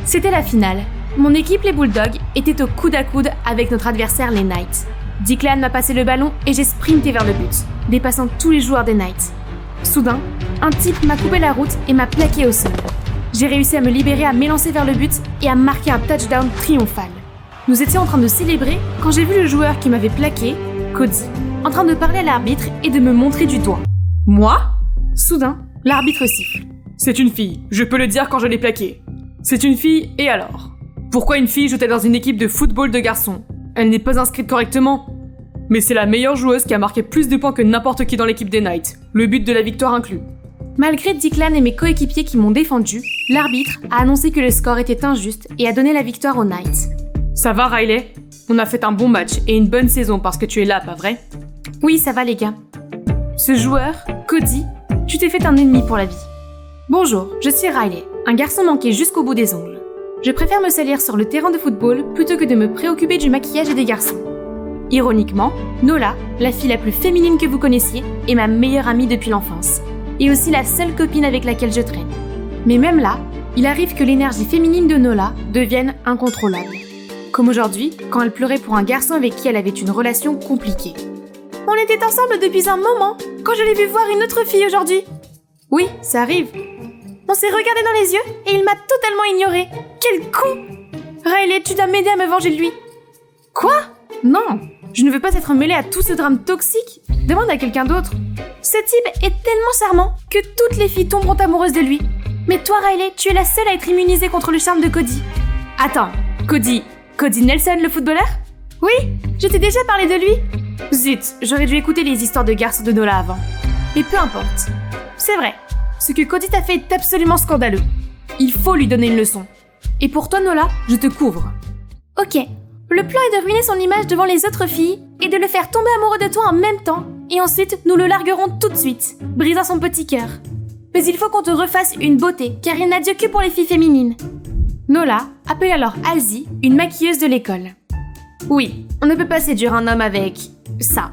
C'était la finale. Mon équipe, les Bulldogs, était au coude à coude avec notre adversaire, les Knights. Declan m'a passé le ballon et j'ai sprinté vers le but, dépassant tous les joueurs des Knights. Soudain, un type m'a coupé la route et m'a plaqué au sol. J'ai réussi à me libérer, à m'élancer vers le but et à marquer un touchdown triomphal. Nous étions en train de célébrer quand j'ai vu le joueur qui m'avait plaqué, Cody, en train de parler à l'arbitre et de me montrer du doigt. Moi ? Soudain, l'arbitre siffle. C'est une fille, je peux le dire quand je l'ai plaquée. C'est une fille, et alors ? Pourquoi une fille joue-t-elle dans une équipe de football de garçons ? Elle n'est pas inscrite correctement. Mais c'est la meilleure joueuse qui a marqué plus de points que n'importe qui dans l'équipe des Knights, le but de la victoire inclus. Malgré Declan et mes coéquipiers qui m'ont défendu, l'arbitre a annoncé que le score était injuste et a donné la victoire aux Knights. Ça va, Riley ? On a fait un bon match et une bonne saison parce que tu es là, pas vrai ? Oui, ça va les gars. Ce joueur, Cody, tu t'es fait un ennemi pour la vie. Bonjour, je suis Riley, un garçon manqué jusqu'au bout des ongles. Je préfère me salir sur le terrain de football plutôt que de me préoccuper du maquillage et des garçons. Ironiquement, Nola, la fille la plus féminine que vous connaissiez, est ma meilleure amie depuis l'enfance, et aussi la seule copine avec laquelle je traîne. Mais même là, il arrive que l'énergie féminine de Nola devienne incontrôlable. Comme aujourd'hui, quand elle pleurait pour un garçon avec qui elle avait une relation compliquée. On était ensemble depuis un moment, quand je l'ai vu voir une autre fille aujourd'hui. Oui, ça arrive. On s'est regardé dans les yeux et il m'a totalement ignoré. Quel con! Riley, tu dois m'aider à me venger de lui. Quoi? Non, je ne veux pas être mêlée à tout ce drame toxique. Demande à quelqu'un d'autre. Ce type est tellement charmant que toutes les filles tomberont amoureuses de lui. Mais toi, Riley, tu es la seule à être immunisée contre le charme de Cody. Attends, Cody Nelson, le footballeur? Oui, je t'ai déjà parlé de lui. Zut, j'aurais dû écouter les histoires de garçons de Nola avant. Mais peu importe. C'est vrai, ce que Cody t'a fait est absolument scandaleux. Il faut lui donner une leçon. Et pour toi, Nola, je te couvre. Ok, le plan est de ruiner son image devant les autres filles et de le faire tomber amoureux de toi en même temps. Et ensuite, nous le larguerons tout de suite, brisant son petit cœur. Mais il faut qu'on te refasse une beauté, car il n'a Dieu que pour les filles féminines. Nola appelle alors Halsey, une maquilleuse de l'école. Oui, on ne peut pas séduire un homme avec ça.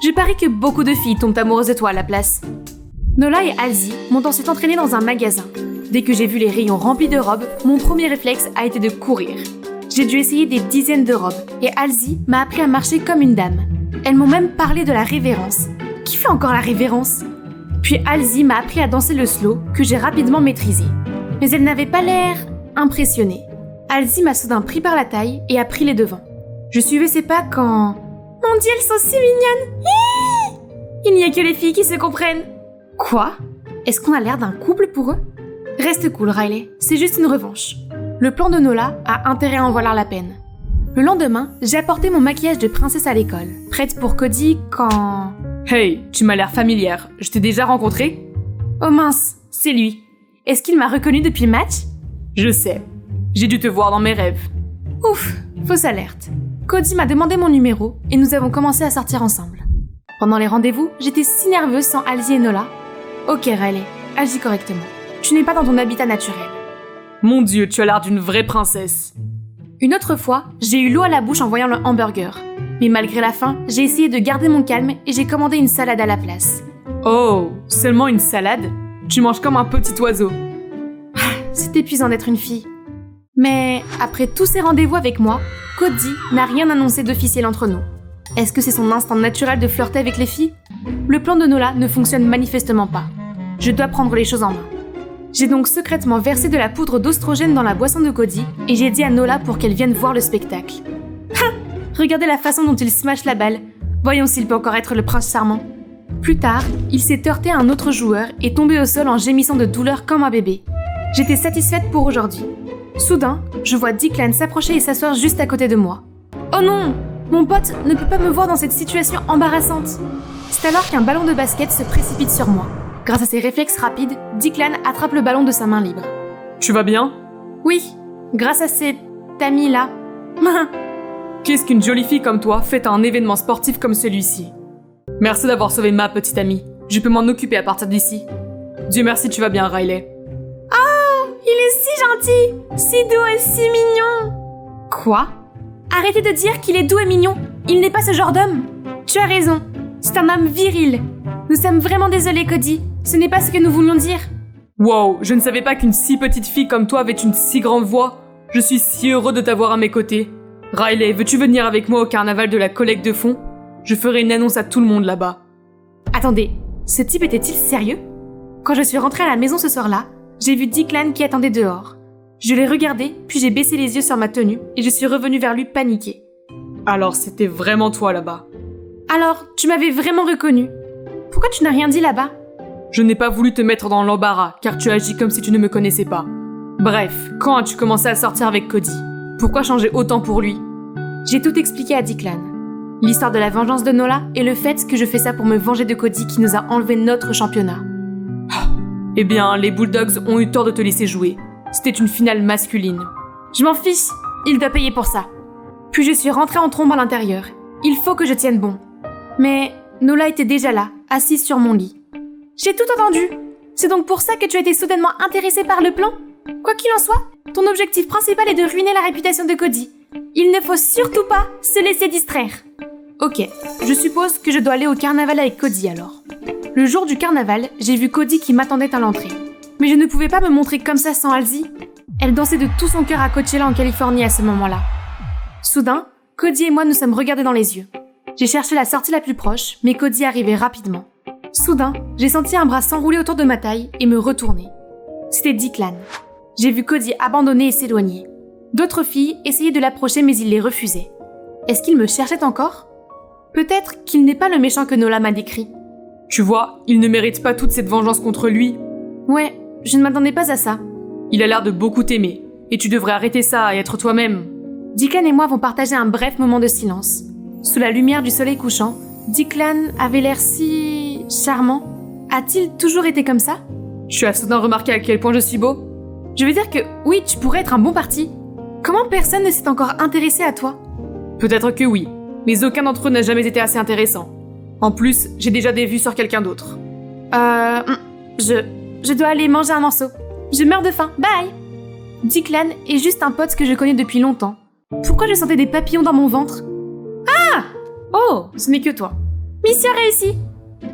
Je parie que beaucoup de filles tombent amoureuses de toi à la place. Nola et Halsey m'ont ensuite entraînée dans un magasin. Dès que j'ai vu les rayons remplis de robes, mon premier réflexe a été de courir. J'ai dû essayer des dizaines de robes, et Halsey m'a appris à marcher comme une dame. Elles m'ont même parlé de la révérence. Qui fait encore la révérence? Puis Halsey m'a appris à danser le slow, que j'ai rapidement maîtrisé. Mais elle n'avait pas l'air impressionnée. Halsey m'a soudain pris par la taille et a pris les devants. Je suivais ses pas quand... Mon Dieu, elles sont si mignonnes! Hihi! Il n'y a que les filles qui se comprennent. Quoi? Est-ce qu'on a l'air d'un couple pour eux? Reste cool, Riley, c'est juste une revanche. Le plan de Nola a intérêt à en valoir la peine. Le lendemain, j'ai apporté mon maquillage de princesse à l'école, prête pour Cody quand... Hey, tu m'as l'air familière, je t'ai déjà rencontré? Oh mince, c'est lui. Est-ce qu'il m'a reconnu depuis le match? Je sais, j'ai dû te voir dans mes rêves. Ouf, fausse alerte. Cody m'a demandé mon numéro et nous avons commencé à sortir ensemble. Pendant les rendez-vous, j'étais si nerveuse sans Halsey et Nola. Ok Riley, agis correctement. Tu n'es pas dans ton habitat naturel. Mon Dieu, tu as l'air d'une vraie princesse. Une autre fois, j'ai eu l'eau à la bouche en voyant le hamburger. Mais malgré la faim, j'ai essayé de garder mon calme et j'ai commandé une salade à la place. Oh, seulement une salade? Tu manges comme un petit oiseau. C'est épuisant d'être une fille. Mais après tous ces rendez-vous avec moi, Cody n'a rien annoncé d'officiel entre nous. Est-ce que c'est son instinct naturel de flirter avec les filles? Le plan de Nola ne fonctionne manifestement pas. Je dois prendre les choses en main. J'ai donc secrètement versé de la poudre d'oestrogène dans la boisson de Cody et j'ai dit à Nola pour qu'elle vienne voir le spectacle. Regardez la façon dont il smash la balle. Voyons s'il peut encore être le prince charmant. Plus tard, il s'est heurté à un autre joueur et tombé au sol en gémissant de douleur comme un bébé. J'étais satisfaite pour aujourd'hui. Soudain, je vois Declan s'approcher et s'asseoir juste à côté de moi. Oh non! Mon pote ne peut pas me voir dans cette situation embarrassante. C'est alors qu'un ballon de basket se précipite sur moi. Grâce à ses réflexes rapides, Declan attrape le ballon de sa main libre. Tu vas bien? Oui, grâce à cet ami-là. Qu'est-ce qu'une jolie fille comme toi fait à un événement sportif comme celui-ci? Merci d'avoir sauvé ma petite amie. Je peux m'en occuper à partir d'ici. Dieu merci, tu vas bien, Riley. Oh, il est si gentil, si doux et si mignon. Quoi? Arrêtez de dire qu'il est doux et mignon. Il n'est pas ce genre d'homme. Tu as raison, c'est un homme viril. Nous sommes vraiment désolés, Cody. Ce n'est pas ce que nous voulions dire. Wow, je ne savais pas qu'une si petite fille comme toi avait une si grande voix. Je suis si heureux de t'avoir à mes côtés. Riley, veux-tu venir avec moi au carnaval de la collecte de fonds? Je ferai une annonce à tout le monde là-bas. Attendez, ce type était-il sérieux? Quand je suis rentrée à la maison ce soir-là, j'ai vu Declan qui attendait dehors. Je l'ai regardé, puis j'ai baissé les yeux sur ma tenue et je suis revenue vers lui paniquée. Alors c'était vraiment toi là-bas. Alors, tu m'avais vraiment reconnue. Pourquoi tu n'as rien dit là-bas? Je n'ai pas voulu te mettre dans l'embarras, car tu agis comme si tu ne me connaissais pas. Bref, quand as-tu commencé à sortir avec Cody? Pourquoi changer autant pour lui? J'ai tout expliqué à Declan. L'histoire de la vengeance de Nola et le fait que je fais ça pour me venger de Cody qui nous a enlevé notre championnat. Eh bien, les Bulldogs ont eu tort de te laisser jouer. C'était une finale masculine. Je m'en fiche, il doit payer pour ça. Puis je suis rentrée en trombe à l'intérieur. Il faut que je tienne bon. Mais Nola était déjà là, assise sur mon lit. J'ai tout entendu. C'est donc pour ça que tu as été soudainement intéressée par le plan? Quoi qu'il en soit, ton objectif principal est de ruiner la réputation de Cody. Il ne faut surtout pas se laisser distraire. Ok, je suppose que je dois aller au carnaval avec Cody alors. Le jour du carnaval, j'ai vu Cody qui m'attendait à l'entrée. Mais je ne pouvais pas me montrer comme ça sans Halsey. Elle dansait de tout son cœur à Coachella en Californie à ce moment-là. Soudain, Cody et moi nous sommes regardés dans les yeux. J'ai cherché la sortie la plus proche, mais Cody arrivait rapidement. Soudain, j'ai senti un bras s'enrouler autour de ma taille et me retourner. C'était Declan. J'ai vu Cody abandonner et s'éloigner. D'autres filles essayaient de l'approcher mais il les refusait. Est-ce qu'il me cherchait encore? Peut-être qu'il n'est pas le méchant que Nola m'a décrit. Tu vois, il ne mérite pas toute cette vengeance contre lui. Ouais, je ne m'attendais pas à ça. Il a l'air de beaucoup t'aimer, et tu devrais arrêter ça et être toi-même. Declan et moi vont partager un bref moment de silence. Sous la lumière du soleil couchant, Declan avait l'air si... charmant. A-t-il toujours été comme ça? Tu as soudain remarqué à quel point je suis beau? Je veux dire que, oui, tu pourrais être un bon parti. Comment personne ne s'est encore intéressé à toi? Peut-être que oui, mais aucun d'entre eux n'a jamais été assez intéressant. En plus, j'ai déjà des vues sur quelqu'un d'autre. Je dois aller manger un morceau. Je meurs de faim, bye! Declan est juste un pote que je connais depuis longtemps. Pourquoi je sentais des papillons dans mon ventre? Ah! Oh, ce n'est que toi. Mission réussie!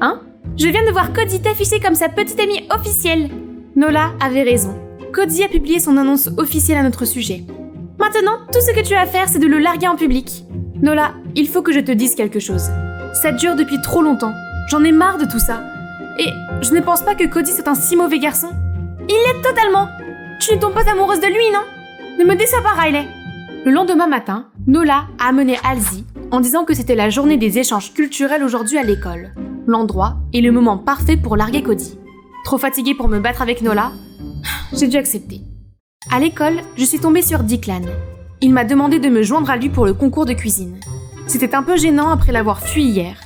Hein? Je viens de voir Cody t'afficher comme sa petite amie officielle. Nola avait raison. Cody a publié son annonce officielle à notre sujet. Maintenant, tout ce que tu as à faire, c'est de le larguer en public. Nola, il faut que je te dise quelque chose. Ça dure depuis trop longtemps. J'en ai marre de tout ça. Et je ne pense pas que Cody soit un si mauvais garçon. Il l'est totalement. Tu ne tombes pas amoureuse de lui, non? Ne me déçois pas, Riley. Le lendemain matin, Nola a amené Halsey en disant que c'était la journée des échanges culturels aujourd'hui à l'école. L'endroit est le moment parfait pour larguer Cody. Trop fatiguée pour me battre avec Nola, j'ai dû accepter. À l'école, je suis tombée sur Declan. Il m'a demandé de me joindre à lui pour le concours de cuisine. C'était un peu gênant après l'avoir fui hier.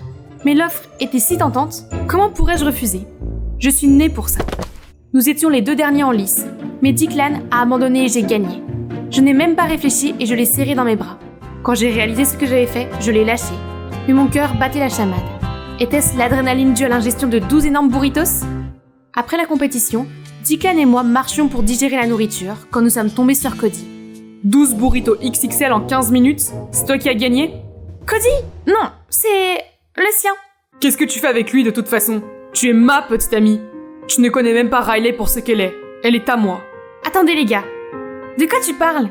Mais l'offre était si tentante, comment pourrais-je refuser? Je suis née pour ça. Nous étions les deux derniers en lice, mais Declan a abandonné et j'ai gagné. Je n'ai même pas réfléchi et je l'ai serré dans mes bras. Quand j'ai réalisé ce que j'avais fait, je l'ai lâché. Mais mon cœur battait la chamade. Était-ce l'adrénaline due à l'ingestion de 12 énormes burritos? Après la compétition, Declan et moi marchions pour digérer la nourriture quand nous sommes tombés sur Cody. 12 burritos XXL en 15 minutes? C'est toi qui as gagné? Cody? Non, c'est... le sien. Qu'est-ce que tu fais avec lui de toute façon? Tu es ma petite amie. Tu ne connais même pas Riley pour ce qu'elle est. Elle est à moi. Attendez les gars. De quoi tu parles?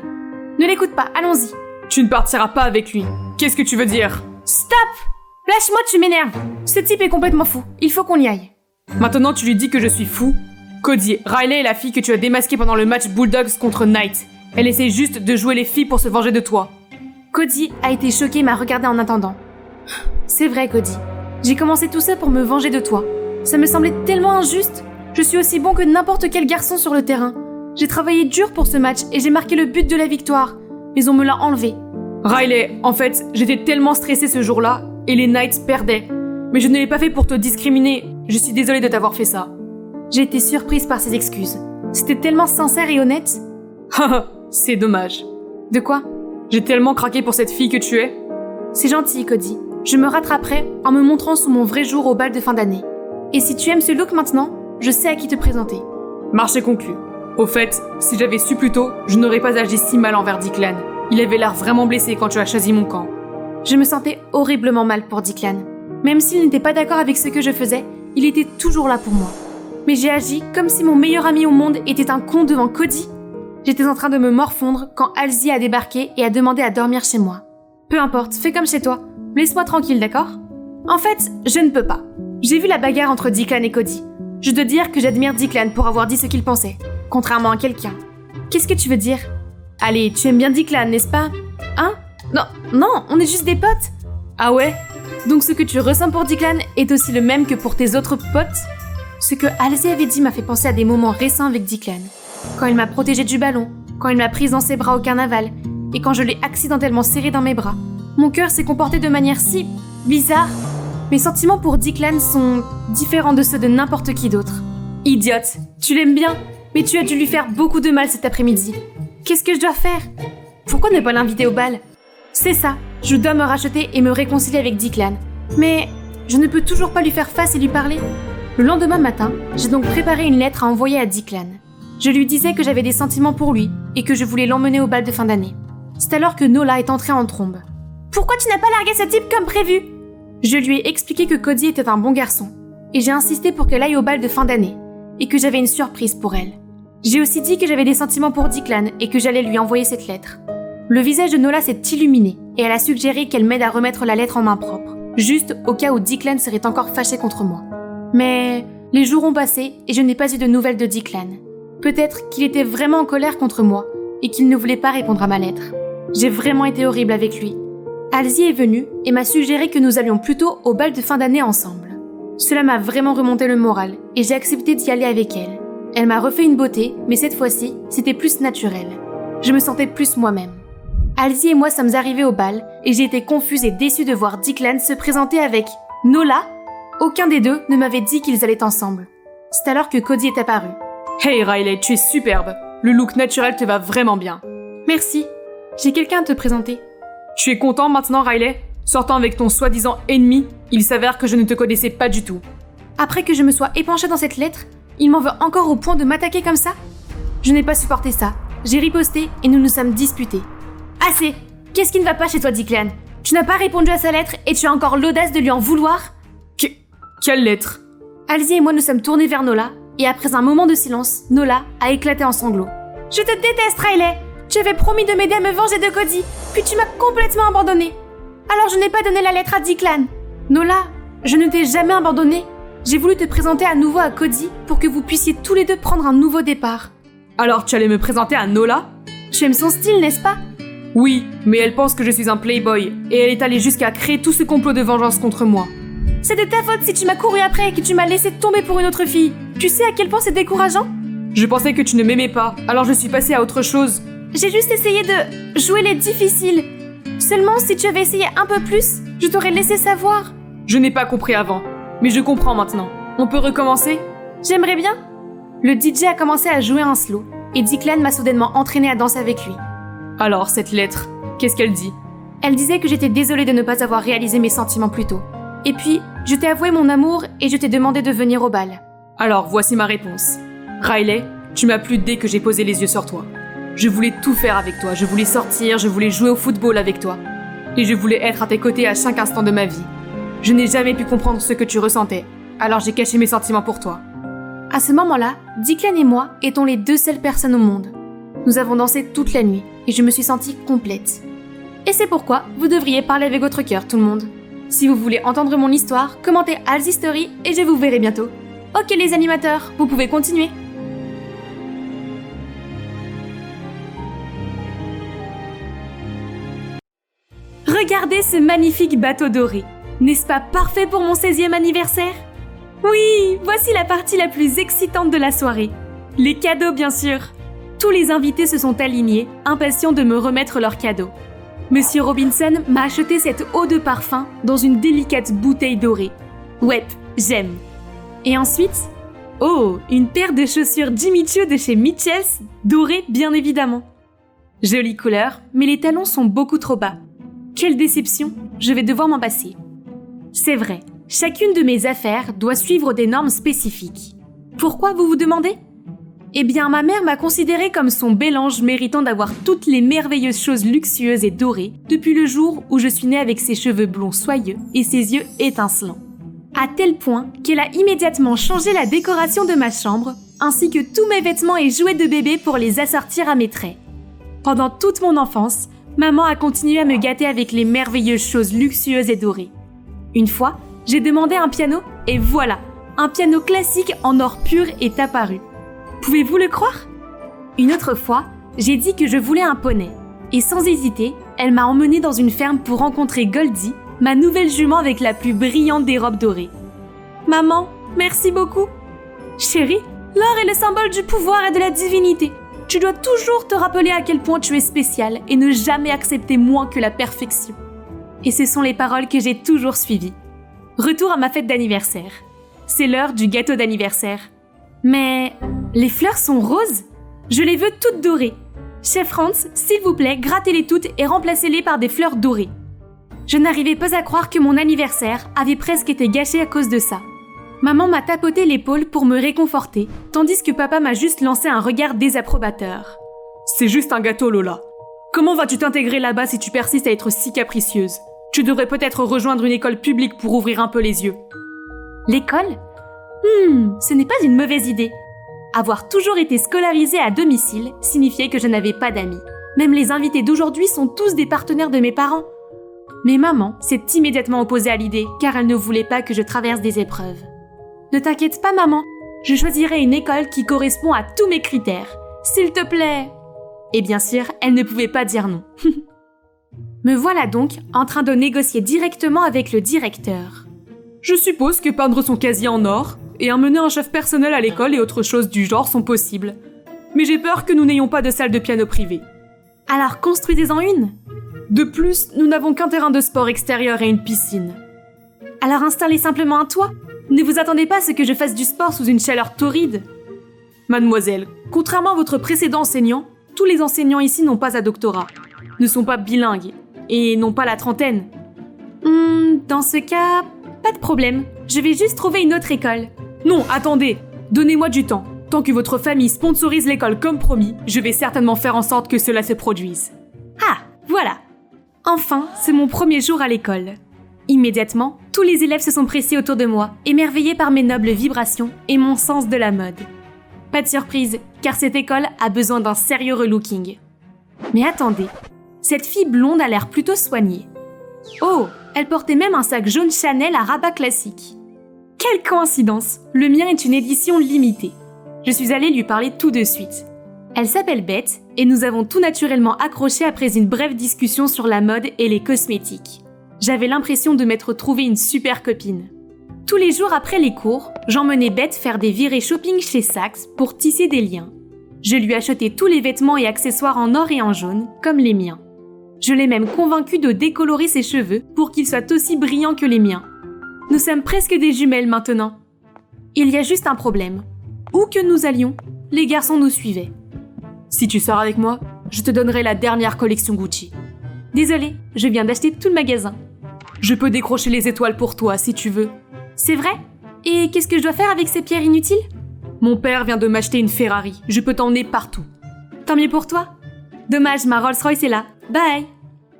Ne l'écoute pas, allons-y. Tu ne partiras pas avec lui. Qu'est-ce que tu veux dire? Stop! Lâche-moi, tu m'énerves. Ce type est complètement fou. Il faut qu'on y aille. Maintenant tu lui dis que je suis fou? Cody, Riley est la fille que tu as démasquée pendant le match Bulldogs contre Knight. Elle essaie juste de jouer les filles pour se venger de toi. Cody a été choqué et m'a regardé en attendant. C'est vrai, Cody. J'ai commencé tout ça pour me venger de toi. Ça me semblait tellement injuste. Je suis aussi bon que n'importe quel garçon sur le terrain. J'ai travaillé dur pour ce match et j'ai marqué le but de la victoire. Mais on me l'a enlevé. Riley, en fait, j'étais tellement stressée ce jour-là et les Knights perdaient. Mais je ne l'ai pas fait pour te discriminer. Je suis désolée de t'avoir fait ça. J'ai été surprise par ses excuses. C'était tellement sincère et honnête. Haha, c'est dommage. De quoi? J'ai tellement craqué pour cette fille que tu es. C'est gentil, Cody. Je me rattraperai en me montrant sous mon vrai jour au bal de fin d'année. Et si tu aimes ce look maintenant, je sais à qui te présenter. Marché conclu. Au fait, si j'avais su plus tôt, je n'aurais pas agi si mal envers Declan. Il avait l'air vraiment blessé quand tu as choisi mon camp. Je me sentais horriblement mal pour Declan. Même s'il n'était pas d'accord avec ce que je faisais, il était toujours là pour moi. Mais j'ai agi comme si mon meilleur ami au monde était un con devant Cody. J'étais en train de me morfondre quand Halsey a débarqué et a demandé à dormir chez moi. Peu importe, fais comme chez toi. Laisse-moi tranquille, d'accord? En fait, je ne peux pas. J'ai vu la bagarre entre Declan et Cody. Je dois dire que j'admire Declan pour avoir dit ce qu'il pensait, contrairement à quelqu'un. Qu'est-ce que tu veux dire? Allez, tu aimes bien Declan, n'est-ce pas? Hein? Non, on est juste des potes. Ah ouais? Donc ce que tu ressens pour Declan est aussi le même que pour tes autres potes? Ce que Halsey avait dit m'a fait penser à des moments récents avec Declan. Quand il m'a protégée du ballon, quand il m'a prise dans ses bras au carnaval, et quand je l'ai accidentellement serré dans mes bras. Mon cœur s'est comporté de manière si bizarre. Mes sentiments pour Declan sont différents de ceux de n'importe qui d'autre. Idiote, tu l'aimes bien, mais tu as dû lui faire beaucoup de mal cet après-midi. Qu'est-ce que je dois faire? Pourquoi ne pas l'inviter au bal? C'est ça, je dois me racheter et me réconcilier avec Declan. Mais je ne peux toujours pas lui faire face et lui parler. Le lendemain matin, j'ai donc préparé une lettre à envoyer à Declan. Je lui disais que j'avais des sentiments pour lui et que je voulais l'emmener au bal de fin d'année. C'est alors que Nola est entrée en trombe. « Pourquoi tu n'as pas largué ce type comme prévu ?» Je lui ai expliqué que Cody était un bon garçon et j'ai insisté pour qu'elle aille au bal de fin d'année et que j'avais une surprise pour elle. J'ai aussi dit que j'avais des sentiments pour Declan et que j'allais lui envoyer cette lettre. Le visage de Nola s'est illuminé et elle a suggéré qu'elle m'aide à remettre la lettre en main propre, juste au cas où Declan serait encore fâché contre moi. Mais les jours ont passé et je n'ai pas eu de nouvelles de Declan. Peut-être qu'il était vraiment en colère contre moi et qu'il ne voulait pas répondre à ma lettre. J'ai vraiment été horrible avec lui. Halsey est venue et m'a suggéré que nous allions plutôt au bal de fin d'année ensemble. Cela m'a vraiment remonté le moral et j'ai accepté d'y aller avec elle. Elle m'a refait une beauté, mais cette fois-ci, c'était plus naturel. Je me sentais plus moi-même. Halsey et moi sommes arrivés au bal et j'ai été confuse et déçue de voir Declan se présenter avec Nola. Aucun des deux ne m'avait dit qu'ils allaient ensemble. C'est alors que Cody est apparu. Hey Riley, tu es superbe. Le look naturel te va vraiment bien. Merci. J'ai quelqu'un à te présenter. Tu es content maintenant, Riley? Sortant avec ton soi-disant ennemi, il s'avère que je ne te connaissais pas du tout. Après que je me sois épanchée dans cette lettre, il m'en veut encore au point de m'attaquer comme ça? Je n'ai pas supporté ça. J'ai riposté et nous nous sommes disputés. Assez! Qu'est-ce qui ne va pas chez toi, Declan? Tu n'as pas répondu à sa lettre et tu as encore l'audace de lui en vouloir? Quelle lettre? Halsey et moi nous sommes tournés vers Nola et après un moment de silence, Nola a éclaté en sanglots. Je te déteste, Riley! Tu avais promis de m'aider à me venger de Cody, puis tu m'as complètement abandonnée. Alors je n'ai pas donné la lettre à Declan. Nola, je ne t'ai jamais abandonnée. J'ai voulu te présenter à nouveau à Cody pour que vous puissiez tous les deux prendre un nouveau départ. Alors tu allais me présenter à Nola? Tu aimes son style, n'est-ce pas? Oui, mais elle pense que je suis un playboy et elle est allée jusqu'à créer tout ce complot de vengeance contre moi. C'est de ta faute si tu m'as couru après et que tu m'as laissé tomber pour une autre fille. Tu sais à quel point c'est décourageant? Je pensais que tu ne m'aimais pas, alors je suis passée à autre chose. J'ai juste essayé de jouer les difficiles. Seulement, si tu avais essayé un peu plus, je t'aurais laissé savoir. Je n'ai pas compris avant, mais je comprends maintenant. On peut recommencer? J'aimerais bien. Le DJ a commencé à jouer un slow, et Declan m'a soudainement entraîné à danser avec lui. Alors, cette lettre, qu'est-ce qu'elle dit? Elle disait que j'étais désolée de ne pas avoir réalisé mes sentiments plus tôt. Et puis, je t'ai avoué mon amour et je t'ai demandé de venir au bal. Alors, voici ma réponse. Riley, tu m'as plu dès que j'ai posé les yeux sur toi. Je voulais tout faire avec toi, je voulais sortir, je voulais jouer au football avec toi. Et je voulais être à tes côtés à chaque instant de ma vie. Je n'ai jamais pu comprendre ce que tu ressentais, alors j'ai caché mes sentiments pour toi. À ce moment-là, Declan et moi étions les deux seules personnes au monde. Nous avons dansé toute la nuit et je me suis sentie complète. Et c'est pourquoi vous devriez parler avec votre cœur, tout le monde. Si vous voulez entendre mon histoire, commentez Halsey Story et je vous verrai bientôt. Ok les animateurs, vous pouvez continuer. Regardez ce magnifique bateau doré. N'est-ce pas parfait pour mon 16e anniversaire? Oui, voici la partie la plus excitante de la soirée. Les cadeaux, bien sûr. Tous les invités se sont alignés, impatients de me remettre leurs cadeaux. Monsieur Robinson m'a acheté cette eau de parfum dans une délicate bouteille dorée. Ouais, j'aime. Et ensuite, oh, une paire de chaussures Jimmy Choo de chez Mitchells, dorées bien évidemment. Jolie couleur, mais les talons sont beaucoup trop bas. Quelle déception, je vais devoir m'en passer. C'est vrai, chacune de mes affaires doit suivre des normes spécifiques. Pourquoi, vous vous demandez? Eh bien, ma mère m'a considérée comme son bel ange méritant d'avoir toutes les merveilleuses choses luxueuses et dorées depuis le jour où je suis née avec ses cheveux blonds soyeux et ses yeux étincelants. À tel point qu'elle a immédiatement changé la décoration de ma chambre ainsi que tous mes vêtements et jouets de bébé pour les assortir à mes traits. Pendant toute mon enfance, maman a continué à me gâter avec les merveilleuses choses luxueuses et dorées. Une fois, j'ai demandé un piano et voilà, un piano classique en or pur est apparu. Pouvez-vous le croire? Une autre fois, j'ai dit que je voulais un poney et sans hésiter, elle m'a emmenée dans une ferme pour rencontrer Goldie, ma nouvelle jument avec la plus brillante des robes dorées. Maman, merci beaucoup. Chérie, l'or est le symbole du pouvoir et de la divinité. Tu dois toujours te rappeler à quel point tu es spécial et ne jamais accepter moins que la perfection. Et ce sont les paroles que j'ai toujours suivies. Retour à ma fête d'anniversaire. C'est l'heure du gâteau d'anniversaire. Mais les fleurs sont roses? Je les veux toutes dorées. Chef Franz, s'il vous plaît, grattez-les toutes et remplacez-les par des fleurs dorées. Je n'arrivais pas à croire que mon anniversaire avait presque été gâché à cause de ça. Maman m'a tapoté l'épaule pour me réconforter, tandis que papa m'a juste lancé un regard désapprobateur. C'est juste un gâteau, Lola. Comment vas-tu t'intégrer là-bas si tu persistes à être si capricieuse? Tu devrais peut-être rejoindre une école publique pour ouvrir un peu les yeux. L'école? Ce n'est pas une mauvaise idée. Avoir toujours été scolarisée à domicile signifiait que je n'avais pas d'amis. Même les invités d'aujourd'hui sont tous des partenaires de mes parents. Mais maman s'est immédiatement opposée à l'idée car elle ne voulait pas que je traverse des épreuves. Ne t'inquiète pas maman, je choisirai une école qui correspond à tous mes critères. S'il te plaît. Et bien sûr, elle ne pouvait pas dire non. Me voilà donc en train de négocier directement avec le directeur. Je suppose que peindre son casier en or et emmener un chef personnel à l'école et autres choses du genre sont possibles. Mais j'ai peur que nous n'ayons pas de salle de piano privée. Alors construisez-en une. De plus, nous n'avons qu'un terrain de sport extérieur et une piscine. Alors installez simplement un toit. Ne vous attendez pas à ce que je fasse du sport sous une chaleur torride. Mademoiselle, contrairement à votre précédent enseignant, tous les enseignants ici n'ont pas un doctorat, ne sont pas bilingues et n'ont pas la trentaine. Dans ce cas, pas de problème. Je vais juste trouver une autre école. Non, attendez, donnez-moi du temps. Tant que votre famille sponsorise l'école comme promis, je vais certainement faire en sorte que cela se produise. Ah, voilà. Enfin, c'est mon premier jour à l'école. Immédiatement, tous les élèves se sont pressés autour de moi, émerveillés par mes nobles vibrations et mon sens de la mode. Pas de surprise, car cette école a besoin d'un sérieux relooking. Mais attendez, cette fille blonde a l'air plutôt soignée. Oh, elle portait même un sac jaune Chanel à rabat classique. Quelle coïncidence, le mien est une édition limitée. Je suis allée lui parler tout de suite. Elle s'appelle Beth et nous avons tout naturellement accroché après une brève discussion sur la mode et les cosmétiques. J'avais l'impression de m'être trouvé une super copine. Tous les jours après les cours, j'emmenais Beth faire des virées shopping chez Saks pour tisser des liens. Je lui achetais tous les vêtements et accessoires en or et en jaune, comme les miens. Je l'ai même convaincue de décolorer ses cheveux pour qu'ils soient aussi brillants que les miens. Nous sommes presque des jumelles maintenant. Il y a juste un problème. Où que nous allions, les garçons nous suivaient. Si tu sors avec moi, je te donnerai la dernière collection Gucci. Désolée, je viens d'acheter tout le magasin. Je peux décrocher les étoiles pour toi si tu veux. C'est vrai? Et qu'est-ce que je dois faire avec ces pierres inutiles? Mon père vient de m'acheter une Ferrari. Je peux t'emmener partout. Tant mieux pour toi. Dommage, ma Rolls-Royce est là. Bye.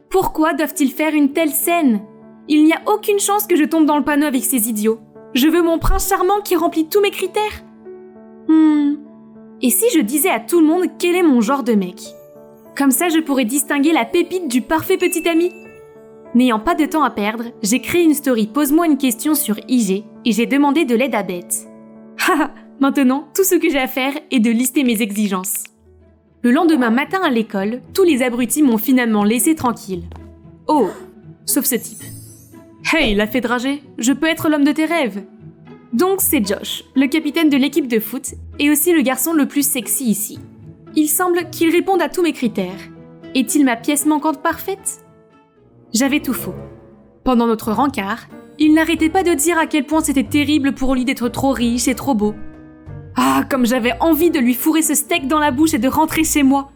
Pourquoi doivent-ils faire une telle scène? Il n'y a aucune chance que je tombe dans le panneau avec ces idiots. Je veux mon prince charmant qui remplit tous mes critères. Et si je disais à tout le monde quel est mon genre de mec? Comme ça, je pourrais distinguer la pépite du parfait petit ami. N'ayant pas de temps à perdre, j'ai créé une story Pose-moi une question sur IG et j'ai demandé de l'aide à Beth. Haha, maintenant, tout ce que j'ai à faire est de lister mes exigences. Le lendemain matin à l'école, tous les abrutis m'ont finalement laissé tranquille. Oh, sauf ce type. Hey, la fée dragée, je peux être l'homme de tes rêves. Donc c'est Josh, le capitaine de l'équipe de foot et aussi le garçon le plus sexy ici. Il semble qu'il réponde à tous mes critères. Est-il ma pièce manquante parfaite? J'avais tout faux. Pendant notre rencard, il n'arrêtait pas de dire à quel point c'était terrible pour lui d'être trop riche et trop beau. Ah, comme j'avais envie de lui fourrer ce steak dans la bouche et de rentrer chez moi.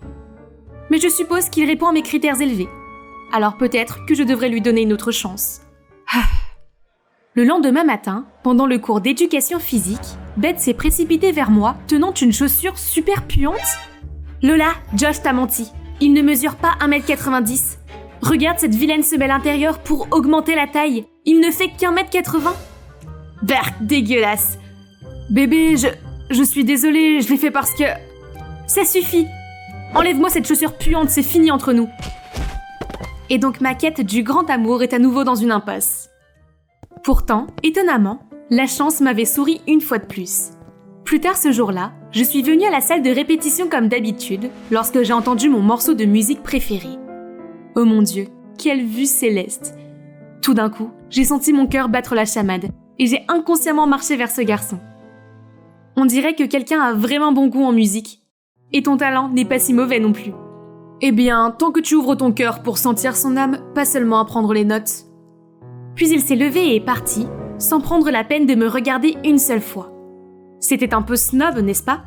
Mais je suppose qu'il répond à mes critères élevés. Alors peut-être que je devrais lui donner une autre chance. Le lendemain matin, pendant le cours d'éducation physique, Beth s'est précipitée vers moi, tenant une chaussure super puante. Lola, Josh t'a menti. Il ne mesure pas 1m90. Regarde cette vilaine semelle intérieure pour augmenter la taille. Il ne fait qu'1m80. Berk, dégueulasse. Bébé, je suis désolée, je l'ai fait parce que... Ça suffit! Enlève-moi cette chaussure puante, c'est fini entre nous. Et donc ma quête du grand amour est à nouveau dans une impasse. Pourtant, étonnamment, la chance m'avait souri une fois de plus. Plus tard ce jour-là, je suis venue à la salle de répétition comme d'habitude, lorsque j'ai entendu mon morceau de musique préféré. Oh mon Dieu, quelle vue céleste! Tout d'un coup, j'ai senti mon cœur battre la chamade, et j'ai inconsciemment marché vers ce garçon. On dirait que quelqu'un a vraiment bon goût en musique. Et ton talent n'est pas si mauvais non plus. Eh bien, tant que tu ouvres ton cœur pour sentir son âme, pas seulement à prendre les notes. Puis il s'est levé et est parti, sans prendre la peine de me regarder une seule fois. C'était un peu snob, n'est-ce pas?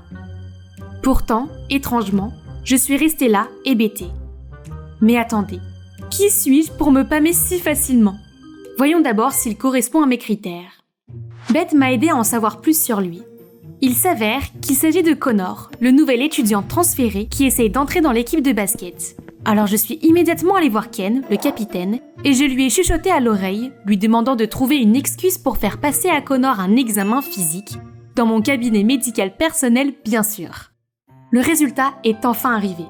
Pourtant, étrangement, je suis restée là, hébétée. Mais attendez, qui suis-je pour me pâmer si facilement? Voyons d'abord s'il correspond à mes critères. Beth m'a aidé à en savoir plus sur lui. Il s'avère qu'il s'agit de Connor, le nouvel étudiant transféré qui essaye d'entrer dans l'équipe de basket. Alors je suis immédiatement allée voir Ken, le capitaine, et je lui ai chuchoté à l'oreille, lui demandant de trouver une excuse pour faire passer à Connor un examen physique, dans mon cabinet médical personnel bien sûr. Le résultat est enfin arrivé.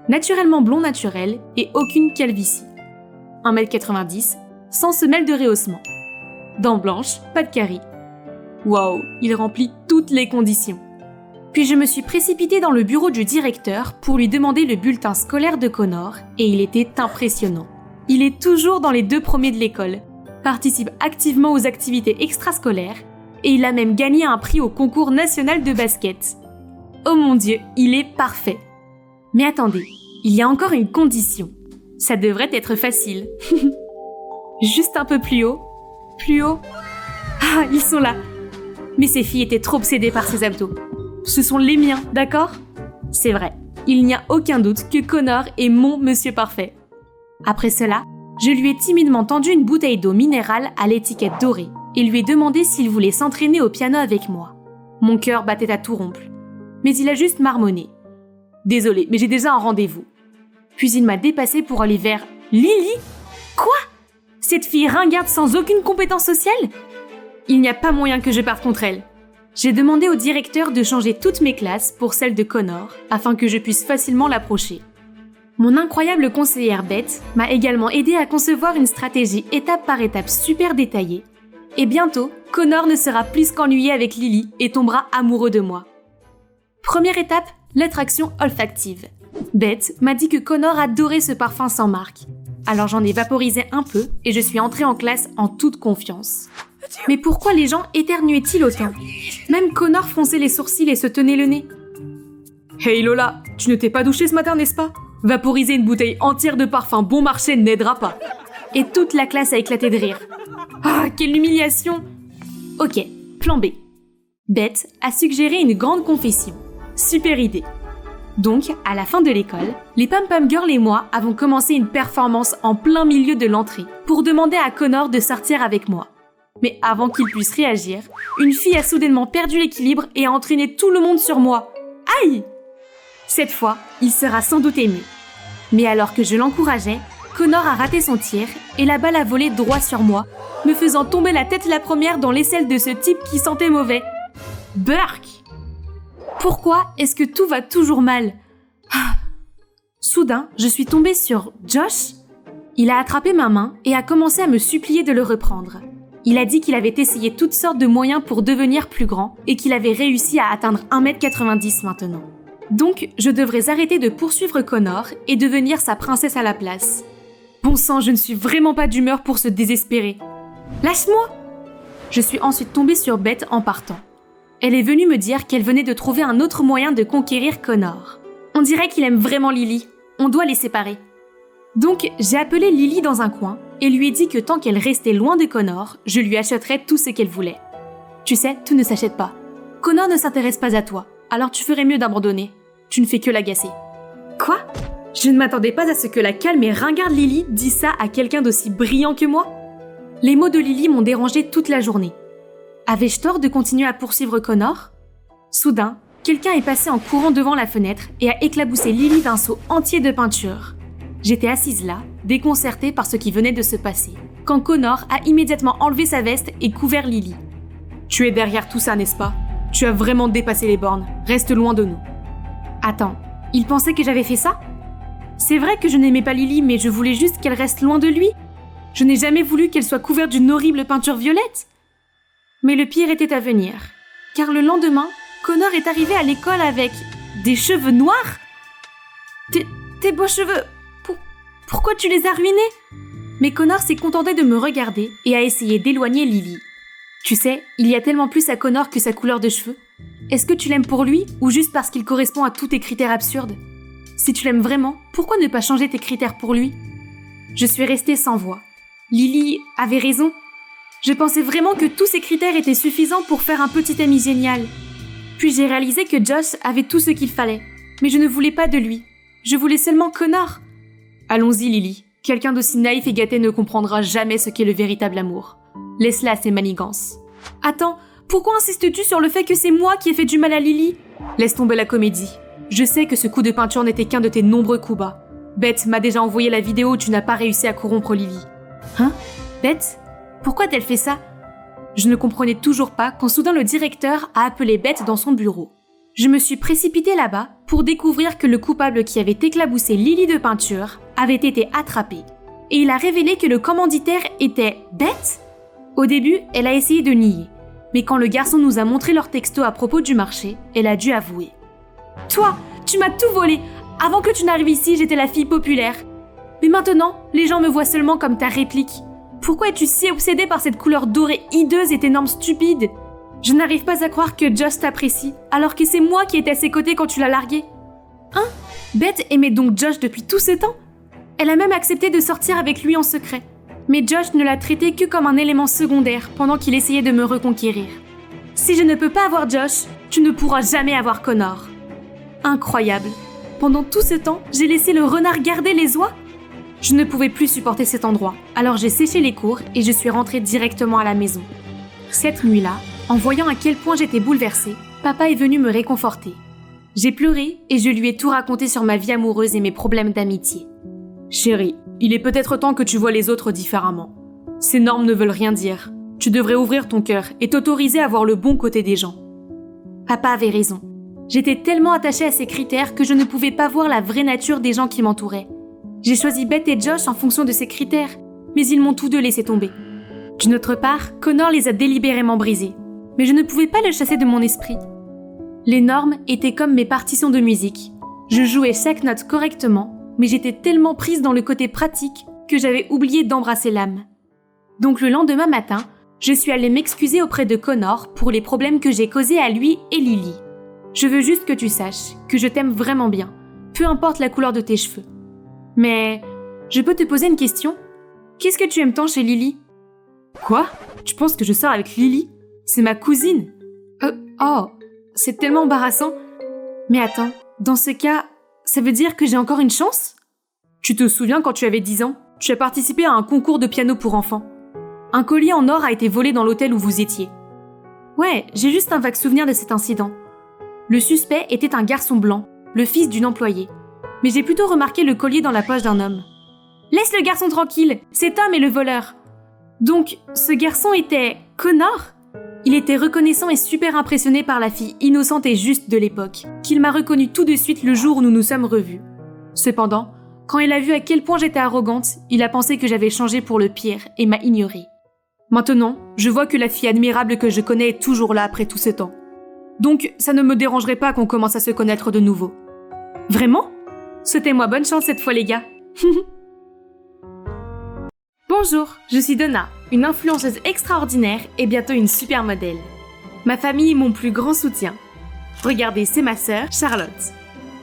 Naturellement blond naturel et aucune calvitie. 1m90, sans semelle de rehaussement. Dents blanches, pas de caries. Waouh, il remplit toutes les conditions. Puis je me suis précipitée dans le bureau du directeur pour lui demander le bulletin scolaire de Connor et il était impressionnant. Il est toujours dans les 2 premiers de l'école, participe activement aux activités extrascolaires et il a même gagné un prix au concours national de basket. Oh mon Dieu, il est parfait. Mais attendez, il y a encore une condition. Ça devrait être facile. Juste un peu plus haut. Plus haut. Ah, ils sont là. Mais ces filles étaient trop obsédées par ses abdos. Ce sont les miens, d'accord? C'est vrai, il n'y a aucun doute que Connor est mon monsieur parfait. Après cela, je lui ai timidement tendu une bouteille d'eau minérale à l'étiquette dorée et lui ai demandé s'il voulait s'entraîner au piano avec moi. Mon cœur battait à tout rompre. Mais il a juste marmonné. Désolé, mais j'ai déjà un rendez-vous. Puis il m'a dépassé pour aller vers Lily? Quoi? Cette fille ringarde sans aucune compétence sociale? Il n'y a pas moyen que je parte contre elle. J'ai demandé au directeur de changer toutes mes classes pour celle de Connor, afin que je puisse facilement l'approcher. Mon incroyable conseillère Beth m'a également aidé à concevoir une stratégie étape par étape super détaillée. Et bientôt, Connor ne sera plus qu'ennuyé avec Lily et tombera amoureux de moi. Première étape, l'attraction olfactive. Beth m'a dit que Connor adorait ce parfum sans marque. Alors j'en ai vaporisé un peu et je suis entrée en classe en toute confiance. Mais pourquoi les gens éternuaient-ils autant? Même Connor fronçait les sourcils et se tenait le nez. Hey Lola, tu ne t'es pas douchée ce matin, n'est-ce pas? Vaporiser une bouteille entière de parfum bon marché n'aidera pas. Et toute la classe a éclaté de rire. Ah, quelle humiliation! Ok, plan B. Beth a suggéré une grande confession. Super idée. Donc, à la fin de l'école, les Pom-Pom Girls et moi avons commencé une performance en plein milieu de l'entrée pour demander à Connor de sortir avec moi. Mais avant qu'il puisse réagir, une fille a soudainement perdu l'équilibre et a entraîné tout le monde sur moi. Aïe! Cette fois, il sera sans doute ému. Mais alors que je l'encourageais, Connor a raté son tir et la balle a volé droit sur moi, me faisant tomber la tête la première dans l'aisselle de ce type qui sentait mauvais. Burk! Pourquoi est-ce que tout va toujours mal? Soudain, je suis tombée sur Josh. Il a attrapé ma main et a commencé à me supplier de le reprendre. Il a dit qu'il avait essayé toutes sortes de moyens pour devenir plus grand et qu'il avait réussi à atteindre 1m90 maintenant. Donc, je devrais arrêter de poursuivre Connor et devenir sa princesse à la place. Bon sang, je ne suis vraiment pas d'humeur pour se désespérer. Lâche-moi! Je suis ensuite tombée sur Beth en partant. Elle est venue me dire qu'elle venait de trouver un autre moyen de conquérir Connor. On dirait qu'il aime vraiment Lily. On doit les séparer. Donc, j'ai appelé Lily dans un coin et lui ai dit que tant qu'elle restait loin de Connor, je lui achèterais tout ce qu'elle voulait. Tu sais, tout ne s'achète pas. Connor ne s'intéresse pas à toi, alors tu ferais mieux d'abandonner. Tu ne fais que l'agacer. Quoi? Je ne m'attendais pas à ce que la calme et ringarde Lily dise ça à quelqu'un d'aussi brillant que moi. Les mots de Lily m'ont dérangée toute la journée. Avais-je tort de continuer à poursuivre Connor? Soudain, quelqu'un est passé en courant devant la fenêtre et a éclaboussé Lily d'un seau entier de peinture. J'étais assise là, déconcertée par ce qui venait de se passer, quand Connor a immédiatement enlevé sa veste et couvert Lily. Tu es derrière tout ça, n'est-ce pas? Tu as vraiment dépassé les bornes. Reste loin de nous. Attends, il pensait que j'avais fait ça? C'est vrai que je n'aimais pas Lily, mais je voulais juste qu'elle reste loin de lui. Je n'ai jamais voulu qu'elle soit couverte d'une horrible peinture violette. Mais le pire était à venir, car le lendemain, Connor est arrivé à l'école avec des cheveux noirs. Tes beaux cheveux, pourquoi tu les as ruinés? Mais Connor s'est contenté de me regarder et a essayé d'éloigner Lily. Tu sais, il y a tellement plus à Connor que sa couleur de cheveux. Est-ce que tu l'aimes pour lui ou juste parce qu'il correspond à tous tes critères absurdes? Si tu l'aimes vraiment, pourquoi ne pas changer tes critères pour lui? Je suis restée sans voix. Lily avait raison. Je pensais vraiment que tous ces critères étaient suffisants pour faire un petit ami génial. Puis j'ai réalisé que Josh avait tout ce qu'il fallait. Mais je ne voulais pas de lui. Je voulais seulement Connor. Allons-y, Lily. Quelqu'un d'aussi naïf et gâté ne comprendra jamais ce qu'est le véritable amour. Laisse-la à ses manigances. Attends, pourquoi insistes-tu sur le fait que c'est moi qui ai fait du mal à Lily? Laisse tomber la comédie. Je sais que ce coup de peinture n'était qu'un de tes nombreux coups bas. Beth m'a déjà envoyé la vidéo où tu n'as pas réussi à corrompre Lily. Hein? Beth? Pourquoi a-t-elle fait ça? Je ne comprenais toujours pas quand soudain le directeur a appelé Beth dans son bureau. Je me suis précipitée là-bas pour découvrir que le coupable qui avait éclaboussé Lily de peinture avait été attrapé. Et il a révélé que le commanditaire était Beth? Au début, elle a essayé de nier. Mais quand le garçon nous a montré leur texto à propos du marché, elle a dû avouer. Toi, tu m'as tout volé. Avant que tu n'arrives ici, j'étais la fille populaire. Mais maintenant, les gens me voient seulement comme ta réplique. Pourquoi es-tu si obsédée par cette couleur dorée hideuse et tes normes stupides? Je n'arrive pas à croire que Josh t'apprécie, alors que c'est moi qui étais à ses côtés quand tu l'as largué. Hein? Beth aimait donc Josh depuis tout ce temps? Elle a même accepté de sortir avec lui en secret. Mais Josh ne l'a traité que comme un élément secondaire pendant qu'il essayait de me reconquérir. Si je ne peux pas avoir Josh, tu ne pourras jamais avoir Connor. Incroyable. Pendant tout ce temps, j'ai laissé le renard garder les oies? Je ne pouvais plus supporter cet endroit, alors j'ai séché les cours et je suis rentrée directement à la maison. Cette nuit-là, en voyant à quel point j'étais bouleversée, papa est venu me réconforter. J'ai pleuré et je lui ai tout raconté sur ma vie amoureuse et mes problèmes d'amitié. Chérie, il est peut-être temps que tu vois les autres différemment. Ces normes ne veulent rien dire. Tu devrais ouvrir ton cœur et t'autoriser à voir le bon côté des gens. Papa avait raison. J'étais tellement attachée à ces critères que je ne pouvais pas voir la vraie nature des gens qui m'entouraient. J'ai choisi Beth et Josh en fonction de ces critères, mais ils m'ont tous deux laissé tomber. D'une autre part, Connor les a délibérément brisés, mais je ne pouvais pas le chasser de mon esprit. Les normes étaient comme mes partitions de musique. Je jouais chaque note correctement, mais j'étais tellement prise dans le côté pratique que j'avais oublié d'embrasser l'âme. Donc le lendemain matin, je suis allée m'excuser auprès de Connor pour les problèmes que j'ai causés à lui et Lily. Je veux juste que tu saches que je t'aime vraiment bien, peu importe la couleur de tes cheveux. Mais je peux te poser une question? Qu'est-ce que tu aimes tant chez Lily? Quoi? Tu penses que je sors avec Lily? C'est ma cousine. Oh, c'est tellement embarrassant. Mais attends, dans ce cas, ça veut dire que j'ai encore une chance? Tu te souviens quand tu avais 10 ans? Tu as participé à un concours de piano pour enfants. Un collier en or a été volé dans l'hôtel où vous étiez. Ouais, j'ai juste un vague souvenir de cet incident. Le suspect était un garçon blanc, le fils d'une employée. Mais j'ai plutôt remarqué le collier dans la poche d'un homme. Laisse le garçon tranquille, cet homme est le voleur. Donc, ce garçon était Connor? Il était reconnaissant et super impressionné par la fille innocente et juste de l'époque, qu'il m'a reconnue tout de suite le jour où nous nous sommes revus. Cependant, quand il a vu à quel point j'étais arrogante, il a pensé que j'avais changé pour le pire et m'a ignorée. Maintenant, je vois que la fille admirable que je connais est toujours là après tout ce temps. Donc, ça ne me dérangerait pas qu'on commence à se connaître de nouveau. Vraiment? Souhaitez-moi bonne chance cette fois les gars. Bonjour, je suis Donna, une influenceuse extraordinaire et bientôt une super modèle. Ma famille est mon plus grand soutien. Regardez, c'est ma sœur, Charlotte.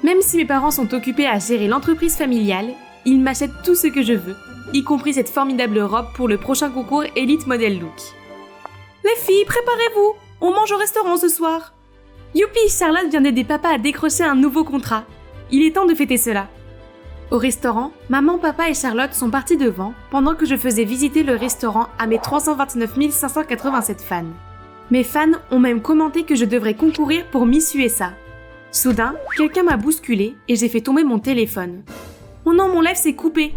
Même si mes parents sont occupés à gérer l'entreprise familiale, ils m'achètent tout ce que je veux, y compris cette formidable robe pour le prochain concours Elite Model Look. Les filles, préparez-vous, on mange au restaurant ce soir. Youpi, Charlotte vient d'aider papa à décrocher un nouveau contrat. Il est temps de fêter cela. Au restaurant, maman, papa et Charlotte sont partis devant pendant que je faisais visiter le restaurant à mes 329 587 fans. Mes fans ont même commenté que je devrais concourir pour Miss USA. Soudain, quelqu'un m'a bousculé et j'ai fait tomber mon téléphone. Oh non, mon live s'est coupé.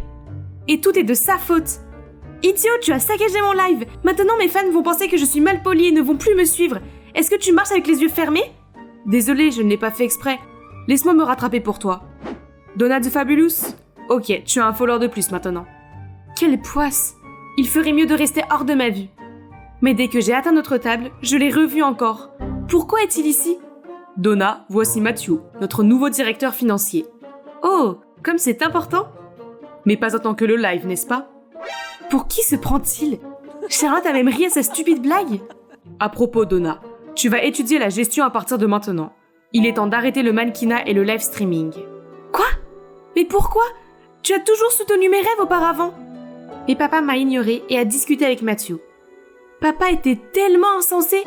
Et tout est de sa faute. Idiot, tu as saccagé mon live. Maintenant, mes fans vont penser que je suis mal polie et ne vont plus me suivre. Est-ce que tu marches avec les yeux fermés? Désolé, je ne l'ai pas fait exprès. Laisse-moi me rattraper pour toi. Donna the Fabulous? Ok, tu as un follower de plus maintenant. Quelle poisse! Il ferait mieux de rester hors de ma vue. Mais dès que j'ai atteint notre table, je l'ai revu encore. Pourquoi est-il ici? Donna, voici Matthew, notre nouveau directeur financier. Oh, comme c'est important! Mais pas autant que le live, n'est-ce pas? Pour qui se prend-il? Charlotte a même ri à sa stupide blague. À propos, Donna, tu vas étudier la gestion à partir de maintenant. Il est temps d'arrêter le mannequinat et le live streaming. Quoi? Mais pourquoi? Tu as toujours soutenu mes rêves auparavant. Mais papa m'a ignoré et a discuté avec Matthew. Papa était tellement insensé.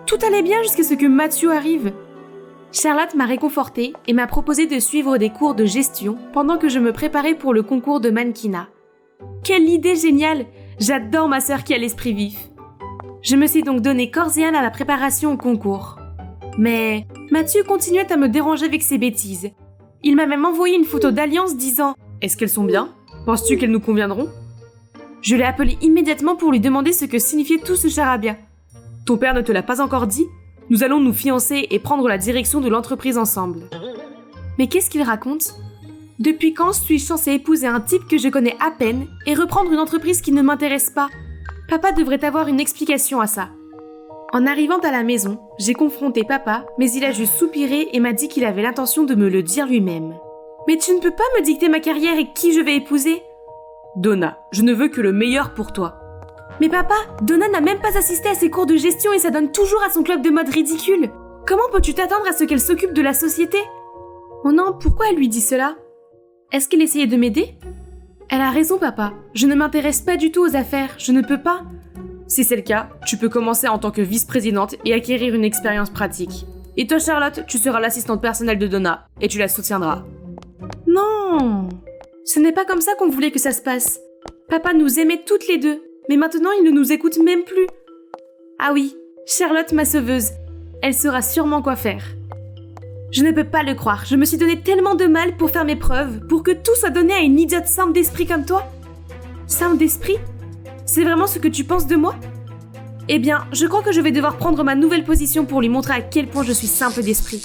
Tout allait bien jusqu'à ce que Matthew arrive. Charlotte m'a réconfortée et m'a proposé de suivre des cours de gestion pendant que je me préparais pour le concours de mannequinat. Quelle idée géniale! J'adore ma sœur qui a l'esprit vif. Je me suis donc donné corps et âme à la préparation au concours. Mais Matthew continuait à me déranger avec ses bêtises. Il m'a même envoyé une photo d'alliance disant « Est-ce qu'elles sont bien? Penses-tu qu'elles nous conviendront ?» Je l'ai appelé immédiatement pour lui demander ce que signifiait tout ce charabia. Ton père ne te l'a pas encore dit? Nous allons nous fiancer et prendre la direction de l'entreprise ensemble. Mais qu'est-ce qu'il raconte? Depuis quand suis-je censée épouser un type que je connais à peine et reprendre une entreprise qui ne m'intéresse pas? Papa devrait avoir une explication à ça. En arrivant à la maison, j'ai confronté papa, mais il a juste soupiré et m'a dit qu'il avait l'intention de me le dire lui-même. Mais tu ne peux pas me dicter ma carrière et qui je vais épouser? Donna, je ne veux que le meilleur pour toi. Mais papa, Donna n'a même pas assisté à ses cours de gestion et s'adonne toujours à son club de mode ridicule. Comment peux-tu t'attendre à ce qu'elle s'occupe de la société? Oh non, pourquoi elle lui dit cela? Est-ce qu'elle essayait de m'aider? Elle a raison, papa. Je ne m'intéresse pas du tout aux affaires. Je ne peux pas. Si c'est le cas, tu peux commencer en tant que vice-présidente et acquérir une expérience pratique. Et toi, Charlotte, tu seras l'assistante personnelle de Donna et tu la soutiendras. Non! Ce n'est pas comme ça qu'on voulait que ça se passe. Papa nous aimait toutes les deux, mais maintenant il ne nous écoute même plus. Ah oui, Charlotte, ma sauveuse. Elle saura sûrement quoi faire. Je ne peux pas le croire, je me suis donné tellement de mal pour faire mes preuves, pour que tout soit donné à une idiote simple d'esprit comme toi. Simple d'esprit? C'est vraiment ce que tu penses de moi? Eh bien, je crois que je vais devoir prendre ma nouvelle position pour lui montrer à quel point je suis simple d'esprit.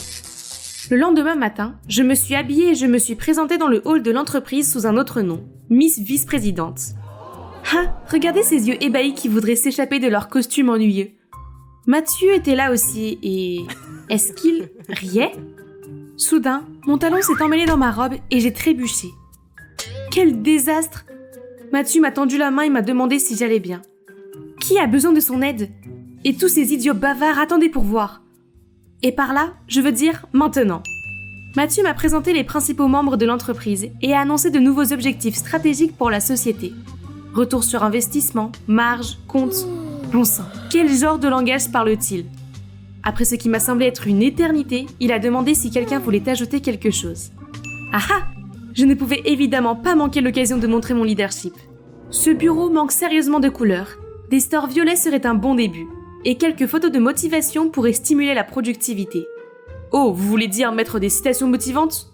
Le lendemain matin, je me suis habillée et je me suis présentée dans le hall de l'entreprise sous un autre nom, Miss Vice-Présidente. Ah, regardez ces yeux ébahis qui voudraient s'échapper de leur costume ennuyeux. Mathieu était là aussi et... Est-ce qu'il riait? Soudain, mon talon s'est emmêlé dans ma robe et j'ai trébuché. Quel désastre! Mathieu m'a tendu la main et m'a demandé si j'allais bien. Qui a besoin de son aide? Et tous ces idiots bavards attendaient pour voir. Et par là, je veux dire maintenant. Mathieu m'a présenté les principaux membres de l'entreprise et a annoncé de nouveaux objectifs stratégiques pour la société. Retour sur investissement, marge, compte... Bon sang, quel genre de langage parle-t-il? Après ce qui m'a semblé être une éternité, il a demandé si quelqu'un voulait ajouter quelque chose. Ah ah! Je ne pouvais évidemment pas manquer l'occasion de montrer mon leadership. Ce bureau manque sérieusement de couleurs. Des stores violets seraient un bon début. Et quelques photos de motivation pourraient stimuler la productivité. Oh, vous voulez dire mettre des citations motivantes?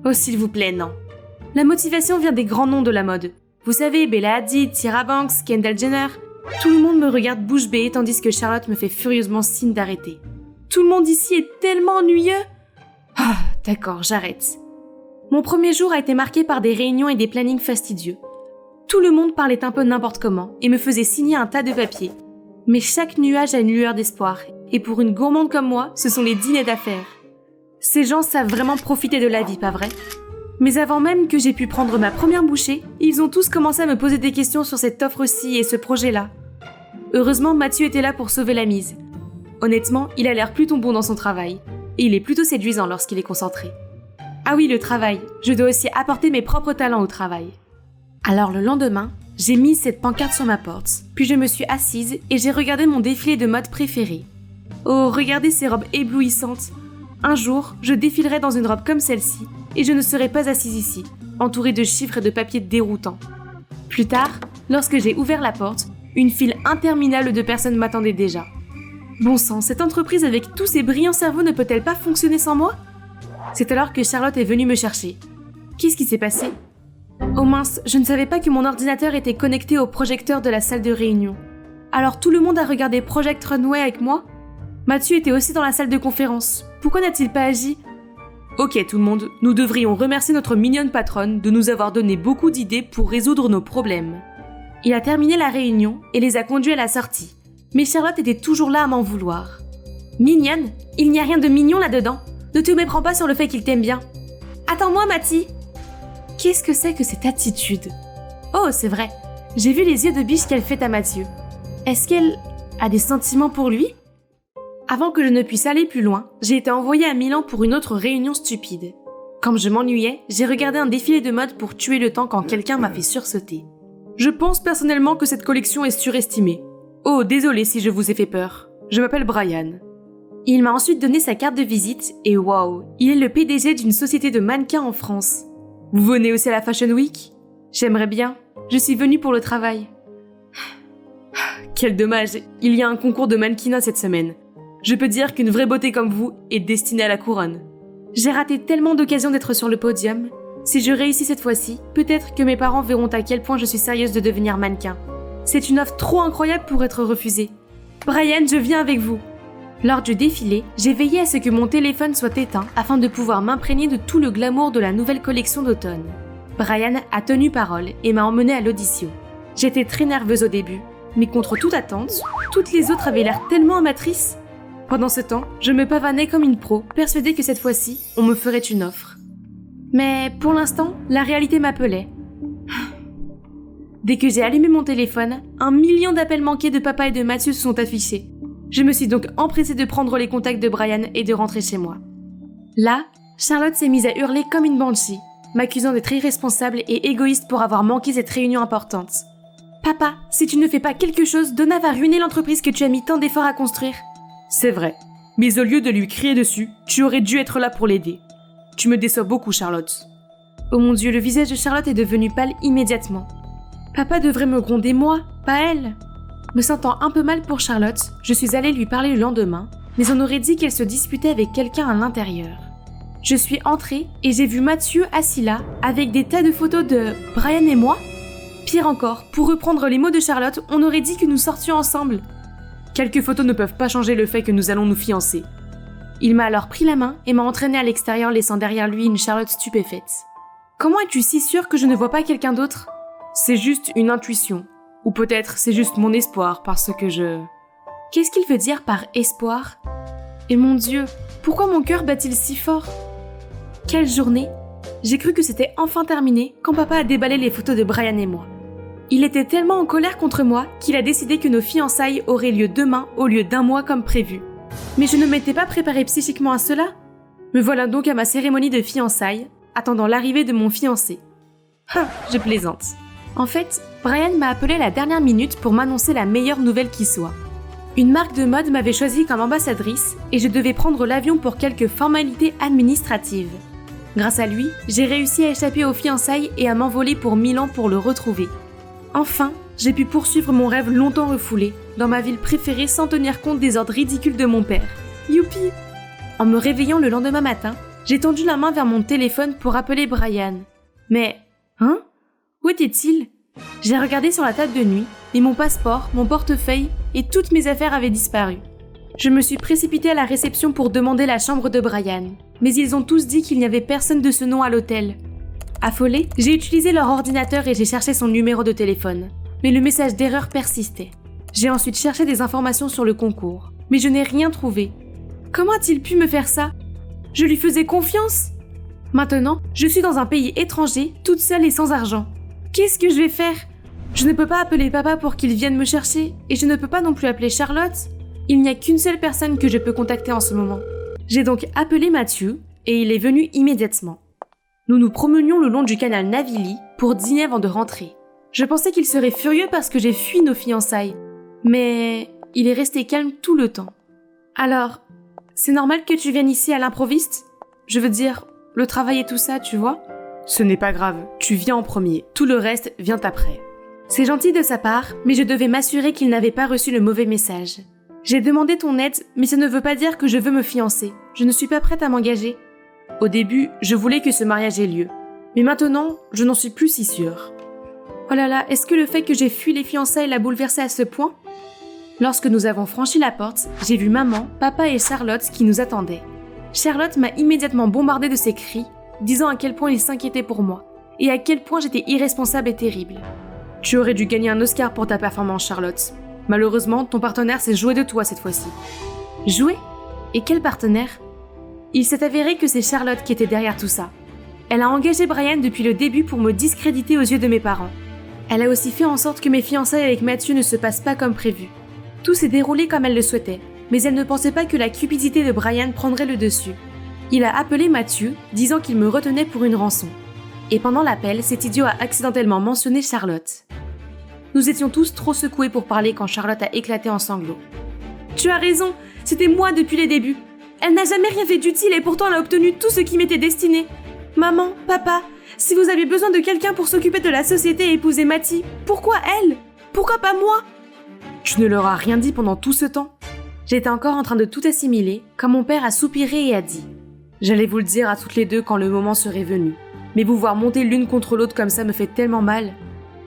Oh, s'il vous plaît, non. La motivation vient des grands noms de la mode. Vous savez, Bella Hadid, Tyra Banks, Kendall Jenner... Tout le monde me regarde bouche bée tandis que Charlotte me fait furieusement signe d'arrêter. Tout le monde ici est tellement ennuyeux. Ah, d'accord, j'arrête. Mon premier jour a été marqué par des réunions et des plannings fastidieux. Tout le monde parlait un peu n'importe comment et me faisait signer un tas de papiers. Mais chaque nuage a une lueur d'espoir, et pour une gourmande comme moi, ce sont les dîners d'affaires. Ces gens savent vraiment profiter de la vie, pas vrai? Mais avant même que j'ai pu prendre ma première bouchée, ils ont tous commencé à me poser des questions sur cette offre-ci et ce projet-là. Heureusement, Mathieu était là pour sauver la mise. Honnêtement, il a l'air plutôt bon dans son travail, et il est plutôt séduisant lorsqu'il est concentré. Ah oui, le travail, je dois aussi apporter mes propres talents au travail. Alors le lendemain, j'ai mis cette pancarte sur ma porte, puis je me suis assise et j'ai regardé mon défilé de mode préféré. Oh, regardez ces robes éblouissantes. Un jour, je défilerai dans une robe comme celle-ci, et je ne serai pas assise ici, entourée de chiffres et de papiers déroutants. Plus tard, lorsque j'ai ouvert la porte, une file interminable de personnes m'attendait déjà. Bon sang, cette entreprise avec tous ses brillants cerveaux ne peut-elle pas fonctionner sans moi? C'est alors que Charlotte est venue me chercher. Qu'est-ce qui s'est passé? Oh mince, je ne savais pas que mon ordinateur était connecté au projecteur de la salle de réunion. Alors tout le monde a regardé Project Runway avec moi? Mathieu était aussi dans la salle de conférence. Pourquoi n'a-t-il pas agi ? Ok tout le monde, nous devrions remercier notre mignonne patronne de nous avoir donné beaucoup d'idées pour résoudre nos problèmes. Il a terminé la réunion et les a conduits à la sortie. Mais Charlotte était toujours là à m'en vouloir. Mignonne ? Il n'y a rien de mignon là-dedans. Ne te méprends pas sur le fait qu'il t'aime bien. Attends-moi, Mathie. Qu'est-ce que c'est que cette attitude ? Oh, c'est vrai. J'ai vu les yeux de biche qu'elle fait à Mathieu. Est-ce qu'elle a des sentiments pour lui ? Avant que je ne puisse aller plus loin, j'ai été envoyée à Milan pour une autre réunion stupide. Comme je m'ennuyais, j'ai regardé un défilé de mode pour tuer le temps quand quelqu'un m'a fait sursauter. Je pense personnellement que cette collection est surestimée. Oh, désolé si je vous ai fait peur. Je m'appelle Brian. Il m'a ensuite donné sa carte de visite et waouh, il est le PDG d'une société de mannequins en France. Vous venez aussi à la Fashion Week ? J'aimerais bien. Je suis venue pour le travail. Quel dommage, il y a un concours de mannequinat cette semaine. Je peux dire qu'une vraie beauté comme vous est destinée à la couronne. J'ai raté tellement d'occasions d'être sur le podium. Si je réussis cette fois-ci, peut-être que mes parents verront à quel point je suis sérieuse de devenir mannequin. C'est une offre trop incroyable pour être refusée. Brian, je viens avec vous. Lors du défilé, j'ai veillé à ce que mon téléphone soit éteint afin de pouvoir m'imprégner de tout le glamour de la nouvelle collection d'automne. Brian a tenu parole et m'a emmenée à l'audition. J'étais très nerveuse au début, mais contre toute attente, toutes les autres avaient l'air tellement amatrices. Pendant ce temps, je me pavanais comme une pro, persuadée que cette fois-ci, on me ferait une offre. Mais pour l'instant, la réalité m'appelait. Dès que j'ai allumé mon téléphone, 1 million d'appels manqués de papa et de Mathieu se sont affichés. Je me suis donc empressée de prendre les contacts de Brian et de rentrer chez moi. Là, Charlotte s'est mise à hurler comme une banshee, m'accusant d'être irresponsable et égoïste pour avoir manqué cette réunion importante. « Papa, si tu ne fais pas quelque chose, Donna va ruiner l'entreprise que tu as mis tant d'efforts à construire. » C'est vrai, mais au lieu de lui crier dessus, tu aurais dû être là pour l'aider. Tu me déçois beaucoup, Charlotte. Oh mon Dieu, le visage de Charlotte est devenu pâle immédiatement. Papa devrait me gronder moi, pas elle. Me sentant un peu mal pour Charlotte, je suis allée lui parler le lendemain, mais on aurait dit qu'elle se disputait avec quelqu'un à l'intérieur. Je suis entrée et j'ai vu Mathieu assis là, avec des tas de photos de Brian et moi. Pire encore, pour reprendre les mots de Charlotte, on aurait dit que nous sortions ensemble. Quelques photos ne peuvent pas changer le fait que nous allons nous fiancer. Il m'a alors pris la main et m'a entraînée à l'extérieur, laissant derrière lui une Charlotte stupéfaite. Comment es-tu si sûre que je ne vois pas quelqu'un d'autre ? C'est juste une intuition. Ou peut-être c'est juste mon espoir parce que je... Qu'est-ce qu'il veut dire par espoir ? Et mon Dieu, pourquoi mon cœur bat-il si fort ? Quelle journée ! J'ai cru que c'était enfin terminé quand papa a déballé les photos de Brian et moi. Il était tellement en colère contre moi qu'il a décidé que nos fiançailles auraient lieu demain au lieu d'1 mois comme prévu. Mais je ne m'étais pas préparée psychiquement à cela. Me voilà donc à ma cérémonie de fiançailles, attendant l'arrivée de mon fiancé. Je plaisante. En fait, Brian m'a appelé à la dernière minute pour m'annoncer la meilleure nouvelle qui soit. Une marque de mode m'avait choisie comme ambassadrice et je devais prendre l'avion pour quelques formalités administratives. Grâce à lui, j'ai réussi à échapper aux fiançailles et à m'envoler pour Milan pour le retrouver. Enfin, j'ai pu poursuivre mon rêve longtemps refoulé, dans ma ville préférée sans tenir compte des ordres ridicules de mon père. Youpi! En me réveillant le lendemain matin, j'ai tendu la main vers mon téléphone pour appeler Brian. Mais, où était-il ? J'ai regardé sur la table de nuit, et mon passeport, mon portefeuille et toutes mes affaires avaient disparu. Je me suis précipitée à la réception pour demander la chambre de Brian, mais ils ont tous dit qu'il n'y avait personne de ce nom à l'hôtel. Affolée, j'ai utilisé leur ordinateur et j'ai cherché son numéro de téléphone, mais le message d'erreur persistait. J'ai ensuite cherché des informations sur le concours, mais je n'ai rien trouvé. Comment a-t-il pu me faire ça ? Je lui faisais confiance ? Maintenant, je suis dans un pays étranger, toute seule et sans argent. Qu'est-ce que je vais faire ? Je ne peux pas appeler papa pour qu'il vienne me chercher, et je ne peux pas non plus appeler Charlotte. Il n'y a qu'une seule personne que je peux contacter en ce moment. J'ai donc appelé Mathieu, et il est venu immédiatement. Nous nous promenions le long du canal Navili pour dîner avant de rentrer. Je pensais qu'il serait furieux parce que j'ai fui nos fiançailles, mais il est resté calme tout le temps. Alors, c'est normal que tu viennes ici à l'improviste ? Je veux dire, le travail et tout ça, tu vois ? Ce n'est pas grave, tu viens en premier, tout le reste vient après. C'est gentil de sa part, mais je devais m'assurer qu'il n'avait pas reçu le mauvais message. J'ai demandé ton aide, mais ça ne veut pas dire que je veux me fiancer. Je ne suis pas prête à m'engager. Au début, je voulais que ce mariage ait lieu, mais maintenant, je n'en suis plus si sûre. Oh là là, est-ce que le fait que j'ai fui les fiançailles l'a bouleversé à ce point ? Lorsque nous avons franchi la porte, j'ai vu maman, papa et Charlotte qui nous attendaient. Charlotte m'a immédiatement bombardée de ses cris, disant à quel point il s'inquiétait pour moi, et à quel point j'étais irresponsable et terrible. Tu aurais dû gagner un Oscar pour ta performance, Charlotte. Malheureusement, ton partenaire s'est joué de toi cette fois-ci. Joué ? Et quel partenaire ? Il s'est avéré que c'est Charlotte qui était derrière tout ça. Elle a engagé Brian depuis le début pour me discréditer aux yeux de mes parents. Elle a aussi fait en sorte que mes fiançailles avec Mathieu ne se passent pas comme prévu. Tout s'est déroulé comme elle le souhaitait, mais elle ne pensait pas que la cupidité de Brian prendrait le dessus. Il a appelé Mathieu, disant qu'il me retenait pour une rançon. Et pendant l'appel, cet idiot a accidentellement mentionné Charlotte. Nous étions tous trop secoués pour parler quand Charlotte a éclaté en sanglots. « Tu as raison, c'était moi depuis les débuts. Elle n'a jamais rien fait d'utile et pourtant elle a obtenu tout ce qui m'était destiné. Maman, papa, si vous avez besoin de quelqu'un pour s'occuper de la société et épouser Mathie, pourquoi elle ? Pourquoi pas moi ?» Tu ne leur as rien dit pendant tout ce temps ? J'étais encore en train de tout assimiler quand mon père a soupiré et a dit « J'allais vous le dire à toutes les deux quand le moment serait venu. Mais vous voir monter l'une contre l'autre comme ça me fait tellement mal.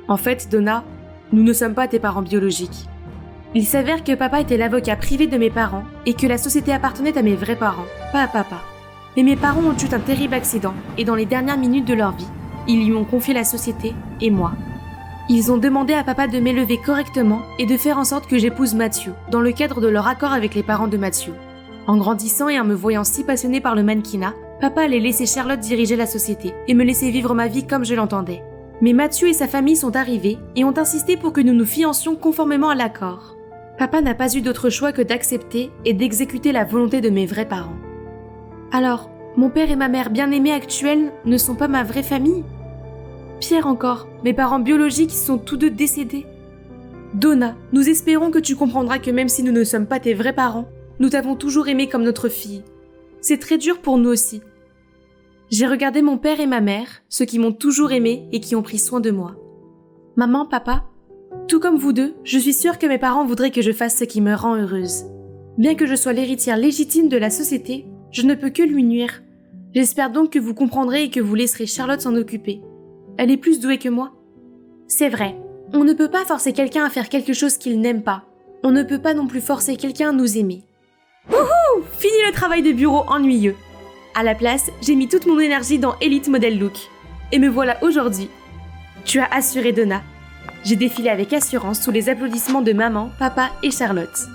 En fait, Donna, nous ne sommes pas tes parents biologiques. Il s'avère que papa était l'avocat privé de mes parents et que la société appartenait à mes vrais parents, pas à papa. Mais mes parents ont eu un terrible accident et dans les dernières minutes de leur vie, ils lui ont confié la société et moi. Ils ont demandé à papa de m'élever correctement et de faire en sorte que j'épouse Mathieu, dans le cadre de leur accord avec les parents de Mathieu. En grandissant et en me voyant si passionnée par le mannequinat, papa allait laisser Charlotte diriger la société et me laisser vivre ma vie comme je l'entendais. Mais Mathieu et sa famille sont arrivés et ont insisté pour que nous nous fiancions conformément à l'accord. Papa n'a pas eu d'autre choix que d'accepter et d'exécuter la volonté de mes vrais parents. Alors, mon père et ma mère bien-aimés actuels ne sont pas ma vraie famille ? Pire encore, mes parents biologiques sont tous deux décédés. Donna, nous espérons que tu comprendras que même si nous ne sommes pas tes vrais parents, nous t'avons toujours aimé comme notre fille. C'est très dur pour nous aussi. J'ai regardé mon père et ma mère, ceux qui m'ont toujours aimé et qui ont pris soin de moi. Maman, papa, tout comme vous deux, je suis sûre que mes parents voudraient que je fasse ce qui me rend heureuse. Bien que je sois l'héritière légitime de la société, je ne peux que lui nuire. J'espère donc que vous comprendrez et que vous laisserez Charlotte s'en occuper. Elle est plus douée que moi. C'est vrai, on ne peut pas forcer quelqu'un à faire quelque chose qu'il n'aime pas. On ne peut pas non plus forcer quelqu'un à nous aimer. Wouhou! Fini le travail de bureau ennuyeux. À la place, j'ai mis toute mon énergie dans Elite Model Look. Et me voilà aujourd'hui. Tu as assuré, Donna. J'ai défilé avec assurance sous les applaudissements de maman, papa et Charlotte.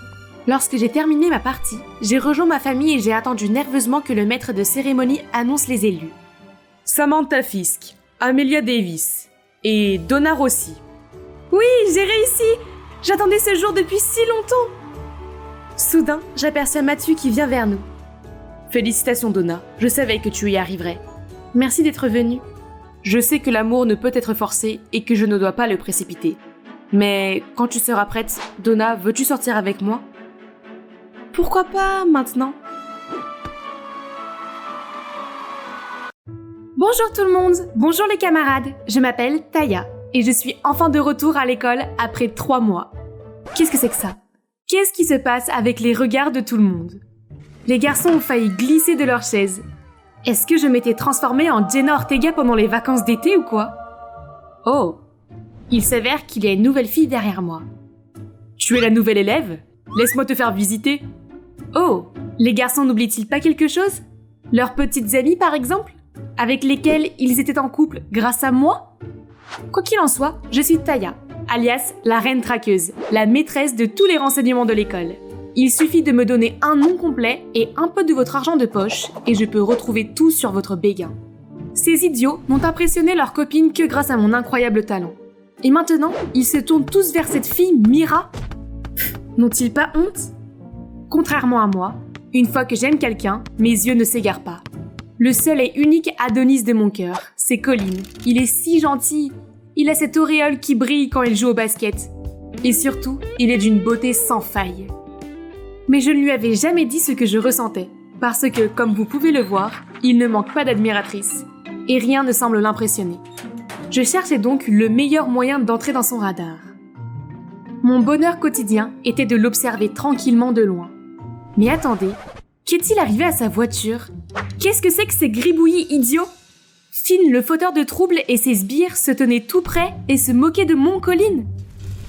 Lorsque j'ai terminé ma partie, j'ai rejoint ma famille et j'ai attendu nerveusement que le maître de cérémonie annonce les élus. Samantha Fisk, Amelia Davis et Donna Rossi. Oui, j'ai réussi! J'attendais ce jour depuis si longtemps! Soudain, j'aperçois Mathieu qui vient vers nous. Félicitations Donna, je savais que tu y arriverais. Merci d'être venue. Je sais que l'amour ne peut être forcé et que je ne dois pas le précipiter. Mais quand tu seras prête, Donna, veux-tu sortir avec moi ? Pourquoi pas maintenant ? Bonjour tout le monde, bonjour les camarades, je m'appelle Taya et je suis enfin de retour à l'école après 3 mois. Qu'est-ce que c'est que ça ? Qu'est-ce qui se passe avec les regards de tout le monde ? Les garçons ont failli glisser de leur chaise. Est-ce que je m'étais transformée en Jenna Ortega pendant les vacances d'été ou quoi ? Oh, il s'avère qu'il y a une nouvelle fille derrière moi. Tu es la nouvelle élève ? Laisse-moi te faire visiter. Oh, les garçons n'oublient-ils pas quelque chose ? Leurs petites amies par exemple ? Avec lesquelles ils étaient en couple grâce à moi ? Quoi qu'il en soit, je suis Taya, alias la reine traqueuse, la maîtresse de tous les renseignements de l'école. Il suffit de me donner un nom complet et un peu de votre argent de poche et je peux retrouver tout sur votre béguin. Ces idiots n'ont impressionné leurs copines que grâce à mon incroyable talent. Et maintenant, ils se tournent tous vers cette fille Mira. N'ont-ils pas honte ? Contrairement à moi, une fois que j'aime quelqu'un, mes yeux ne s'égarent pas. Le seul et unique Adonis de mon cœur, c'est Colin. Il est si gentil. Il a cette auréole qui brille quand il joue au basket. Et surtout, il est d'une beauté sans faille. Mais je ne lui avais jamais dit ce que je ressentais, parce que, comme vous pouvez le voir, il ne manque pas d'admiratrices. Et rien ne semble l'impressionner. Je cherchais donc le meilleur moyen d'entrer dans son radar. Mon bonheur quotidien était de l'observer tranquillement de loin. Mais attendez, qu'est-il arrivé à sa voiture ? Qu'est-ce que c'est que ces gribouillis idiots ? Finn, le fauteur de troubles et ses sbires se tenaient tout près et se moquaient de mon Colin.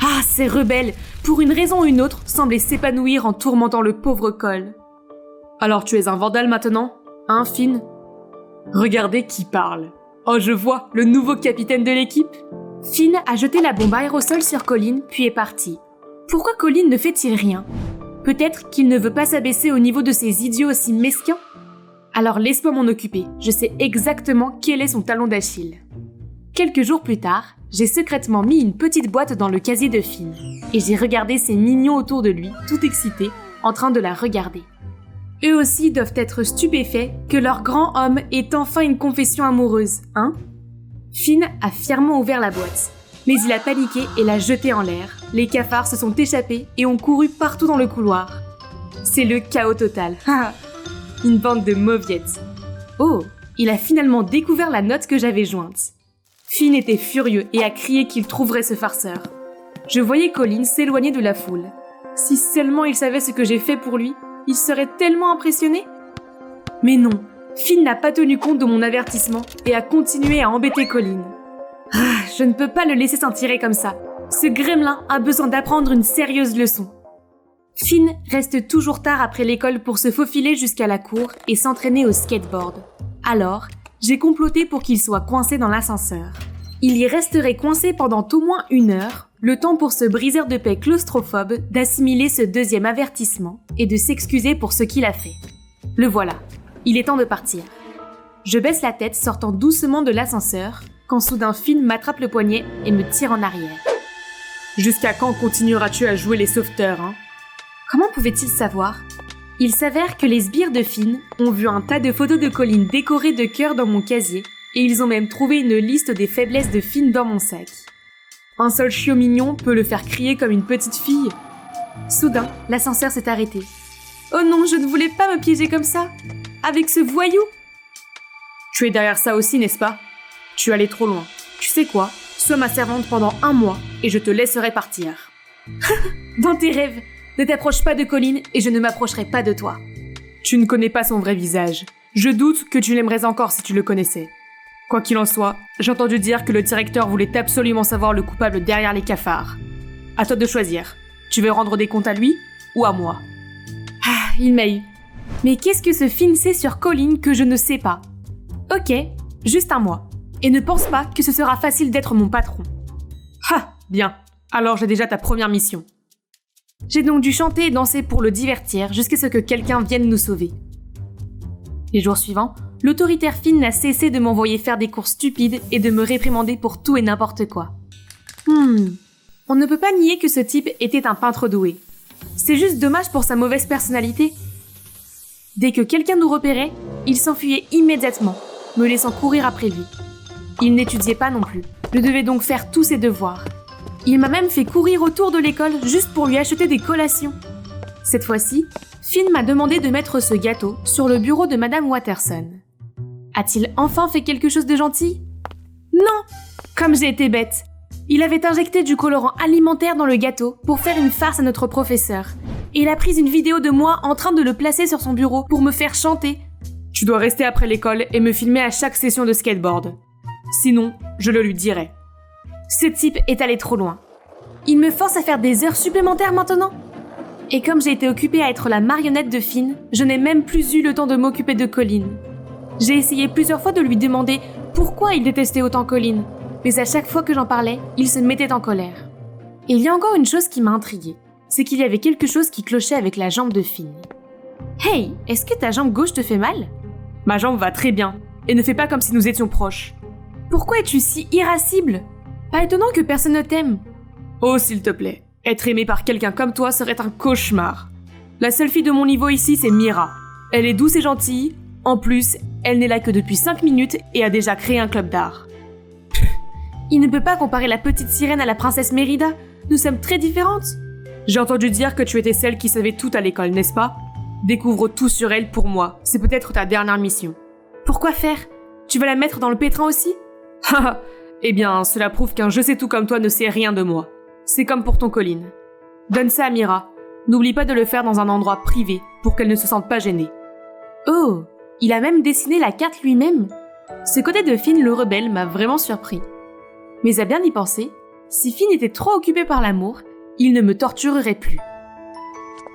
Ah, ces rebelles, pour une raison ou une autre, semblaient s'épanouir en tourmentant le pauvre Cole. Alors tu es un vandale maintenant, hein, Finn? Regardez qui parle. Oh, je vois, le nouveau capitaine de l'équipe. Finn a jeté la bombe aérosol sur Colin, puis est parti. Pourquoi Colin ne fait-il rien? Peut-être qu'il ne veut pas s'abaisser au niveau de ces idiots aussi mesquins? Alors laisse-moi m'en occuper, je sais exactement quel est son talon d'Achille. Quelques jours plus tard, j'ai secrètement mis une petite boîte dans le casier de Finn, et j'ai regardé ces mignons autour de lui, tout excités, en train de la regarder. Eux aussi doivent être stupéfaits que leur grand homme ait enfin une confession amoureuse, hein? Finn a fièrement ouvert la boîte, mais il a paniqué et l'a jetée en l'air. Les cafards se sont échappés et ont couru partout dans le couloir. C'est le chaos total. Une bande de mauviettes. Oh, il a finalement découvert la note que j'avais jointe. Finn était furieux et a crié qu'il trouverait ce farceur. Je voyais Colin s'éloigner de la foule. Si seulement il savait ce que j'ai fait pour lui, il serait tellement impressionné. Mais non, Finn n'a pas tenu compte de mon avertissement et a continué à embêter Colin. Je ne peux pas le laisser s'en tirer comme ça. Ce gremlin a besoin d'apprendre une sérieuse leçon. Finn reste toujours tard après l'école pour se faufiler jusqu'à la cour et s'entraîner au skateboard. Alors, j'ai comploté pour qu'il soit coincé dans l'ascenseur. Il y resterait coincé pendant au moins 1 heure, le temps pour ce briseur de paix claustrophobe d'assimiler ce deuxième avertissement et de s'excuser pour ce qu'il a fait. Le voilà, il est temps de partir. Je baisse la tête sortant doucement de l'ascenseur quand soudain Finn m'attrape le poignet et me tire en arrière. Jusqu'à quand continueras-tu à jouer les sauveteurs, hein? Comment pouvait-il savoir? Il s'avère que les sbires de Finn ont vu un tas de photos de Colin décorées de cœurs dans mon casier et ils ont même trouvé une liste des faiblesses de Finn dans mon sac. Un seul chiot mignon peut le faire crier comme une petite fille. Soudain, l'ascenseur s'est arrêté. Oh non, je ne voulais pas me piéger comme ça! Avec ce voyou! Tu es derrière ça aussi, n'est-ce pas? Tu es allé trop loin. Tu sais quoi? Sois ma servante pendant 1 mois et je te laisserai partir. Dans tes rêves, ne t'approche pas de Colin et je ne m'approcherai pas de toi. Tu ne connais pas son vrai visage. Je doute que tu l'aimerais encore si tu le connaissais. Quoi qu'il en soit, j'ai entendu dire que le directeur voulait absolument savoir le coupable derrière les cafards. À toi de choisir. Tu veux rendre des comptes à lui ou à moi? Ah, il m'a eu. Mais qu'est-ce que ce Finn sait sur Colin que je ne sais pas? Ok, juste 1 mois. Et ne pense pas que ce sera facile d'être mon patron. Ah, bien. Alors j'ai déjà ta première mission. J'ai donc dû chanter et danser pour le divertir jusqu'à ce que quelqu'un vienne nous sauver. Les jours suivants, l'autoritaire Finn n'a cessé de m'envoyer faire des cours stupides et de me réprimander pour tout et n'importe quoi. On ne peut pas nier que ce type était un peintre doué. C'est juste dommage pour sa mauvaise personnalité. Dès que quelqu'un nous repérait, il s'enfuyait immédiatement, me laissant courir après lui. Il n'étudiait pas non plus. Je devais donc faire tous ses devoirs. Il m'a même fait courir autour de l'école juste pour lui acheter des collations. Cette fois-ci, Finn m'a demandé de mettre ce gâteau sur le bureau de Madame Watterson. A-t-il enfin fait quelque chose de gentil? Non! Comme j'ai été bête. Il avait injecté du colorant alimentaire dans le gâteau pour faire une farce à notre professeur. Et il a pris une vidéo de moi en train de le placer sur son bureau pour me faire chanter. Tu dois rester après l'école et me filmer à chaque session de skateboard. Sinon, je le lui dirai. Ce type est allé trop loin. Il me force à faire des heures supplémentaires maintenant. Et comme j'ai été occupée à être la marionnette de Finn, je n'ai même plus eu le temps de m'occuper de Colin. J'ai essayé plusieurs fois de lui demander pourquoi il détestait autant Colin, mais à chaque fois que j'en parlais, il se mettait en colère. Et il y a encore une chose qui m'a intriguée, c'est qu'il y avait quelque chose qui clochait avec la jambe de Finn. Hey, est-ce que ta jambe gauche te fait mal? Ma jambe va très bien, et ne fais pas comme si nous étions proches. Pourquoi es-tu si irascible? Pas étonnant que personne ne t'aime. Oh, s'il te plaît, être aimé par quelqu'un comme toi serait un cauchemar. La seule fille de mon niveau ici, c'est Mira. Elle est douce et gentille. En plus, elle n'est là que depuis 5 minutes et a déjà créé un club d'art. Il ne peut pas comparer la petite sirène à la princesse Mérida. Nous sommes très différentes. J'ai entendu dire que tu étais celle qui savait tout à l'école, n'est-ce pas? Découvre tout sur elle pour moi. C'est peut-être ta dernière mission. Pourquoi faire? Tu vas la mettre dans le pétrin aussi? Haha. Eh bien, cela prouve qu'un je sais tout comme toi ne sait rien de moi. C'est comme pour ton Colin. Donne ça à Mira. N'oublie pas de le faire dans un endroit privé pour qu'elle ne se sente pas gênée. Oh, il a même dessiné la carte lui-même. Ce côté de Finn le rebelle m'a vraiment surpris. Mais à bien y penser, Si Finn était trop occupé par l'amour, il ne me torturerait plus.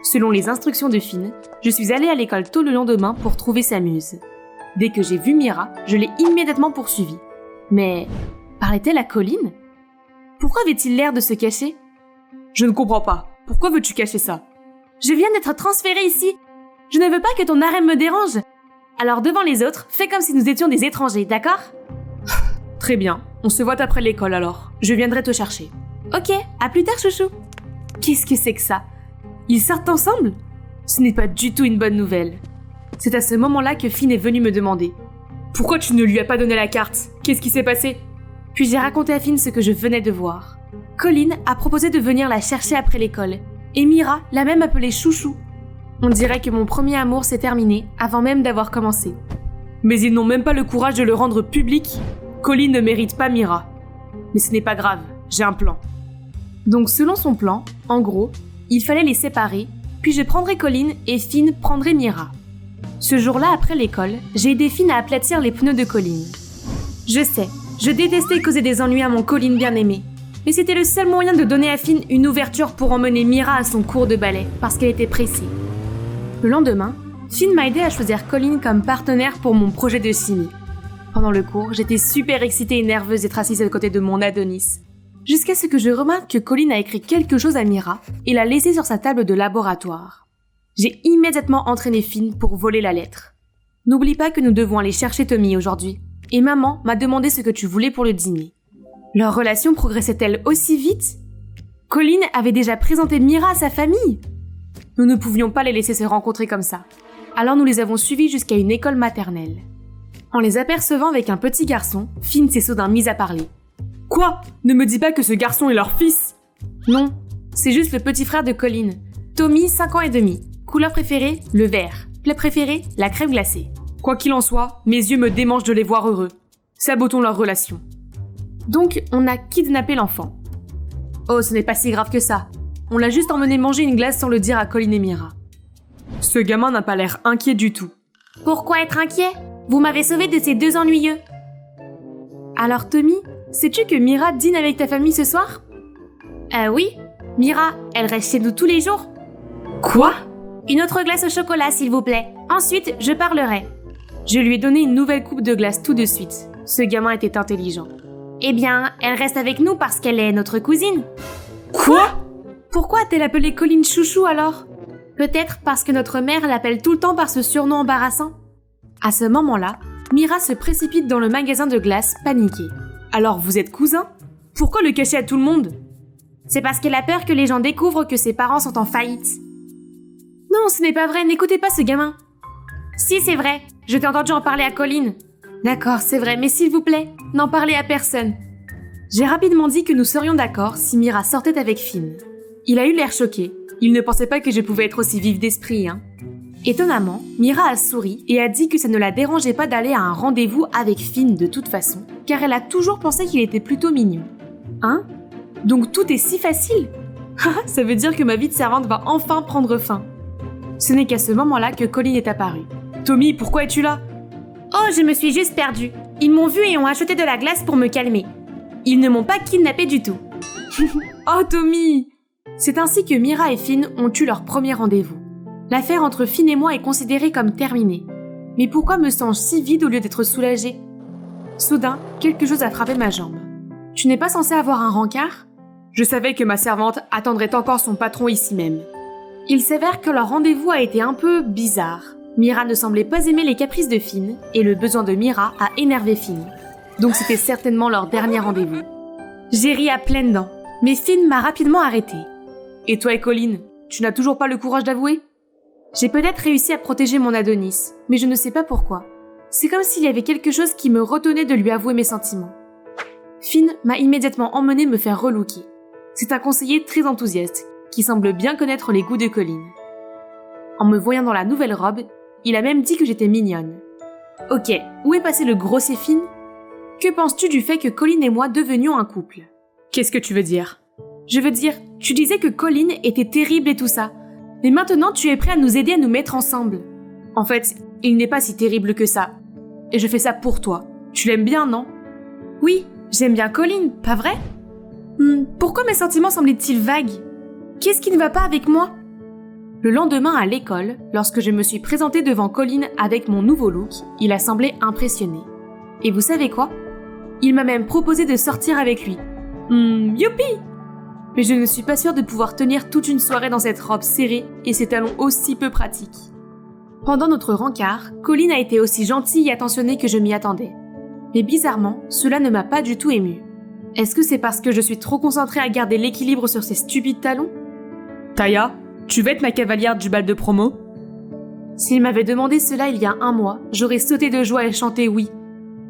Selon les instructions de Finn, je suis allée à l'école tôt le lendemain pour trouver sa muse. Dès que j'ai vu Mira, je l'ai immédiatement poursuivie. Mais parlait-elle à Colin? Pourquoi avait-il l'air de se cacher? Je ne comprends pas. Pourquoi veux-tu cacher ça? Je viens d'être transférée ici. Je ne veux pas que ton harem me dérange. Alors devant les autres, fais comme si nous étions des étrangers, d'accord? Très bien, on se voit après l'école alors. Je viendrai te chercher. Ok, à plus tard chouchou. Qu'est-ce que c'est que ça? Ils sortent ensemble? Ce n'est pas du tout une bonne nouvelle. C'est à ce moment-là que Finn est venu me demander. Pourquoi tu ne lui as pas donné la carte? Qu'est-ce qui s'est passé? Puis j'ai raconté à Finn ce que je venais de voir. Colin a proposé de venir la chercher après l'école. Et Mira l'a même appelée chouchou. On dirait que mon premier amour s'est terminé avant même d'avoir commencé. Mais ils n'ont même pas le courage de le rendre public. Colin ne mérite pas Mira. Mais ce n'est pas grave, j'ai un plan. Donc selon son plan, en gros, il fallait les séparer, puis je prendrais Colin et Finn prendrait Mira. Ce jour-là, après l'école, j'ai aidé Finn à aplatir les pneus de Colin. Je sais, je détestais causer des ennuis à mon Colin bien-aimé, mais c'était le seul moyen de donner à Finn une ouverture pour emmener Mira à son cours de ballet, parce qu'elle était pressée. Le lendemain, Finn m'a aidé à choisir Colin comme partenaire pour mon projet de chimie. Pendant le cours, j'étais super excitée et nerveuse d'être assise à côté de mon Adonis. Jusqu'à ce que je remarque que Colin a écrit quelque chose à Mira et l'a laissé sur sa table de laboratoire. J'ai immédiatement entraîné Finn pour voler la lettre. N'oublie pas que nous devons aller chercher Tommy aujourd'hui. Et maman m'a demandé ce que tu voulais pour le dîner. Leur relation progressait-elle aussi vite? Colin avait déjà présenté Mira à sa famille. Nous ne pouvions pas les laisser se rencontrer comme ça. Alors nous les avons suivis jusqu'à une école maternelle. En les apercevant avec un petit garçon, Finn s'est soudain mise à parler. Quoi? Ne me dis pas que ce garçon est leur fils? Non, c'est juste le petit frère de Colin. Tommy, 5 ans et demi. Couleur préférée, le vert. Plat préféré, la crème glacée. Quoi qu'il en soit, mes yeux me démangent de les voir heureux. Sabotons leur relation. Donc, on a kidnappé l'enfant. Oh, ce n'est pas si grave que ça. On l'a juste emmené manger une glace sans le dire à Colin et Mira. Ce gamin n'a pas l'air inquiet du tout. Pourquoi être inquiet? Vous m'avez sauvé de ces deux ennuyeux. Alors Tommy, sais-tu que Mira dîne avec ta famille ce soir? Oui. Mira, elle reste chez nous tous les jours. Quoi? Une autre glace au chocolat, s'il vous plaît. Ensuite, je parlerai. Je lui ai donné une nouvelle coupe de glace tout de suite. Ce gamin était intelligent. Eh bien, elle reste avec nous parce qu'elle est notre cousine. Quoi? Pourquoi a-t-elle appelé Colin chouchou alors? Peut-être parce que notre mère l'appelle tout le temps par ce surnom embarrassant. À ce moment-là, Mira se précipite dans le magasin de glace, paniquée. Alors vous êtes cousins? Pourquoi le cacher à tout le monde? C'est parce qu'elle a peur que les gens découvrent que ses parents sont en faillite. Non, ce n'est pas vrai, n'écoutez pas ce gamin. Si, c'est vrai, je t'ai entendu en parler à Colin. D'accord, c'est vrai, mais s'il vous plaît, n'en parlez à personne. J'ai rapidement dit que nous serions d'accord si Mira sortait avec Finn. Il a eu l'air choqué. Il ne pensait pas que je pouvais être aussi vive d'esprit, hein. Étonnamment, Mira a souri et a dit que ça ne la dérangeait pas d'aller à un rendez-vous avec Finn de toute façon, car elle a toujours pensé qu'il était plutôt mignon. Hein? Donc tout est si facile? Ça veut dire que ma vie de servante va enfin prendre fin. Ce n'est qu'à ce moment-là que Colin est apparu. Tommy, pourquoi es-tu là? Oh, je me suis juste perdue. Ils m'ont vue et ont acheté de la glace pour me calmer. Ils ne m'ont pas kidnappée du tout. Oh, Tommy! C'est ainsi que Mira et Finn ont eu leur premier rendez-vous. L'affaire entre Finn et moi est considérée comme terminée. Mais pourquoi me sens-je si vide au lieu d'être soulagée? Soudain, quelque chose a frappé ma jambe. Tu n'es pas censé avoir un rencard? Je savais que ma servante attendrait encore son patron ici même. Il s'avère que leur rendez-vous a été un peu bizarre. Mira ne semblait pas aimer les caprices de Finn, et le besoin de Mira a énervé Finn. Donc c'était certainement leur dernier rendez-vous. J'ai ri à pleines dents, mais Finn m'a rapidement arrêtée. Et toi et Colin, tu n'as toujours pas le courage d'avouer? J'ai peut-être réussi à protéger mon Adonis, mais je ne sais pas pourquoi. C'est comme s'il y avait quelque chose qui me retenait de lui avouer mes sentiments. Finn m'a immédiatement emmené me faire relooker. C'est un conseiller très enthousiaste, qui semble bien connaître les goûts de Colin. En me voyant dans la nouvelle robe, il a même dit que j'étais mignonne. Ok, où est passé le grossier Finn? Que penses-tu du fait que Colin et moi devenions un couple? Qu'est-ce que tu veux dire? Je veux dire, tu disais que Colin était terrible et tout ça. Mais maintenant, tu es prêt à nous aider à nous mettre ensemble. En fait, il n'est pas si terrible que ça. Et je fais ça pour toi. Tu l'aimes bien, non? Oui, j'aime bien Colin, pas vrai? Pourquoi mes sentiments semblaient-ils vagues? Qu'est-ce qui ne va pas avec moi? Le lendemain à l'école, lorsque je me suis présentée devant Colin avec mon nouveau look, il a semblé impressionné. Et vous savez quoi? Il m'a même proposé de sortir avec lui. Youpi! Mais je ne suis pas sûre de pouvoir tenir toute une soirée dans cette robe serrée et ces talons aussi peu pratiques. Pendant notre rencard, Colin a été aussi gentil et attentionné que je m'y attendais. Mais bizarrement, cela ne m'a pas du tout émue. Est-ce que c'est parce que je suis trop concentrée à garder l'équilibre sur ces stupides talons? Taya, tu veux être ma cavalière du bal de promo? S'il m'avait demandé cela il y a un mois, j'aurais sauté de joie et chanté oui.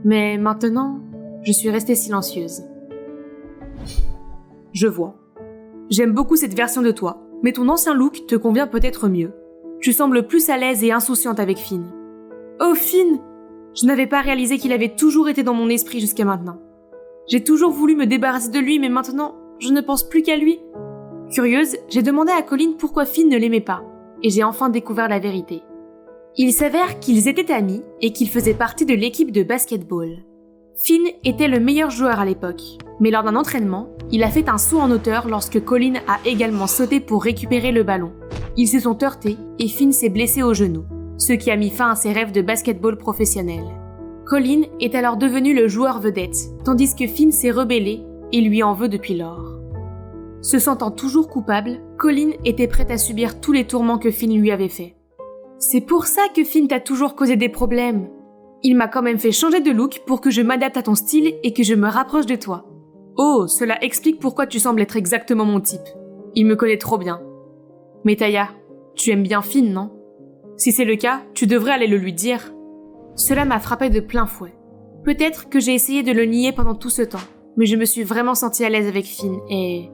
Mais maintenant, je suis restée silencieuse. Je vois. J'aime beaucoup cette version de toi, mais ton ancien look te convient peut-être mieux. Tu sembles plus à l'aise et insouciante avec Finn. Oh Finn! Je n'avais pas réalisé qu'il avait toujours été dans mon esprit jusqu'à maintenant. J'ai toujours voulu me débarrasser de lui, mais maintenant, je ne pense plus qu'à lui. Curieuse, j'ai demandé à Colin pourquoi Finn ne l'aimait pas, et j'ai enfin découvert la vérité. Il s'avère qu'ils étaient amis et qu'ils faisaient partie de l'équipe de basketball. Finn était le meilleur joueur à l'époque, mais lors d'un entraînement, il a fait un saut en hauteur lorsque Colin a également sauté pour récupérer le ballon. Ils se sont heurtés et Finn s'est blessé au genou, ce qui a mis fin à ses rêves de basketball professionnel. Colin est alors devenu le joueur vedette, tandis que Finn s'est rebellé et lui en veut depuis lors. Se sentant toujours coupable, Colin était prêt à subir tous les tourments que Finn lui avait faits. C'est pour ça que Finn t'a toujours causé des problèmes. Il m'a quand même fait changer de look pour que je m'adapte à ton style et que je me rapproche de toi. Oh, cela explique pourquoi tu sembles être exactement mon type. Il me connaît trop bien. Mais Taya, tu aimes bien Finn, non? Si c'est le cas, tu devrais aller le lui dire. Cela m'a frappé de plein fouet. Peut-être que j'ai essayé de le nier pendant tout ce temps, mais je me suis vraiment sentie à l'aise avec Finn et...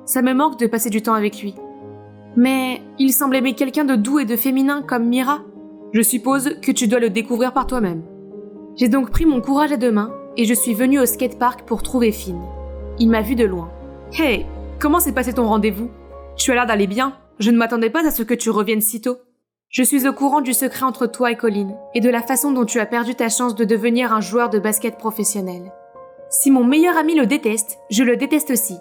ça me manque de passer du temps avec lui. Mais il semble aimer quelqu'un de doux et de féminin comme Mira. Je suppose que tu dois le découvrir par toi-même. J'ai donc pris mon courage à deux mains et je suis venue au skatepark pour trouver Finn. Il m'a vu de loin. Hey, comment s'est passé ton rendez-vous? Tu as l'air d'aller bien. Je ne m'attendais pas à ce que tu reviennes si tôt. Je suis au courant du secret entre toi et Colin et de la façon dont tu as perdu ta chance de devenir un joueur de basket professionnel. Si mon meilleur ami le déteste, je le déteste aussi.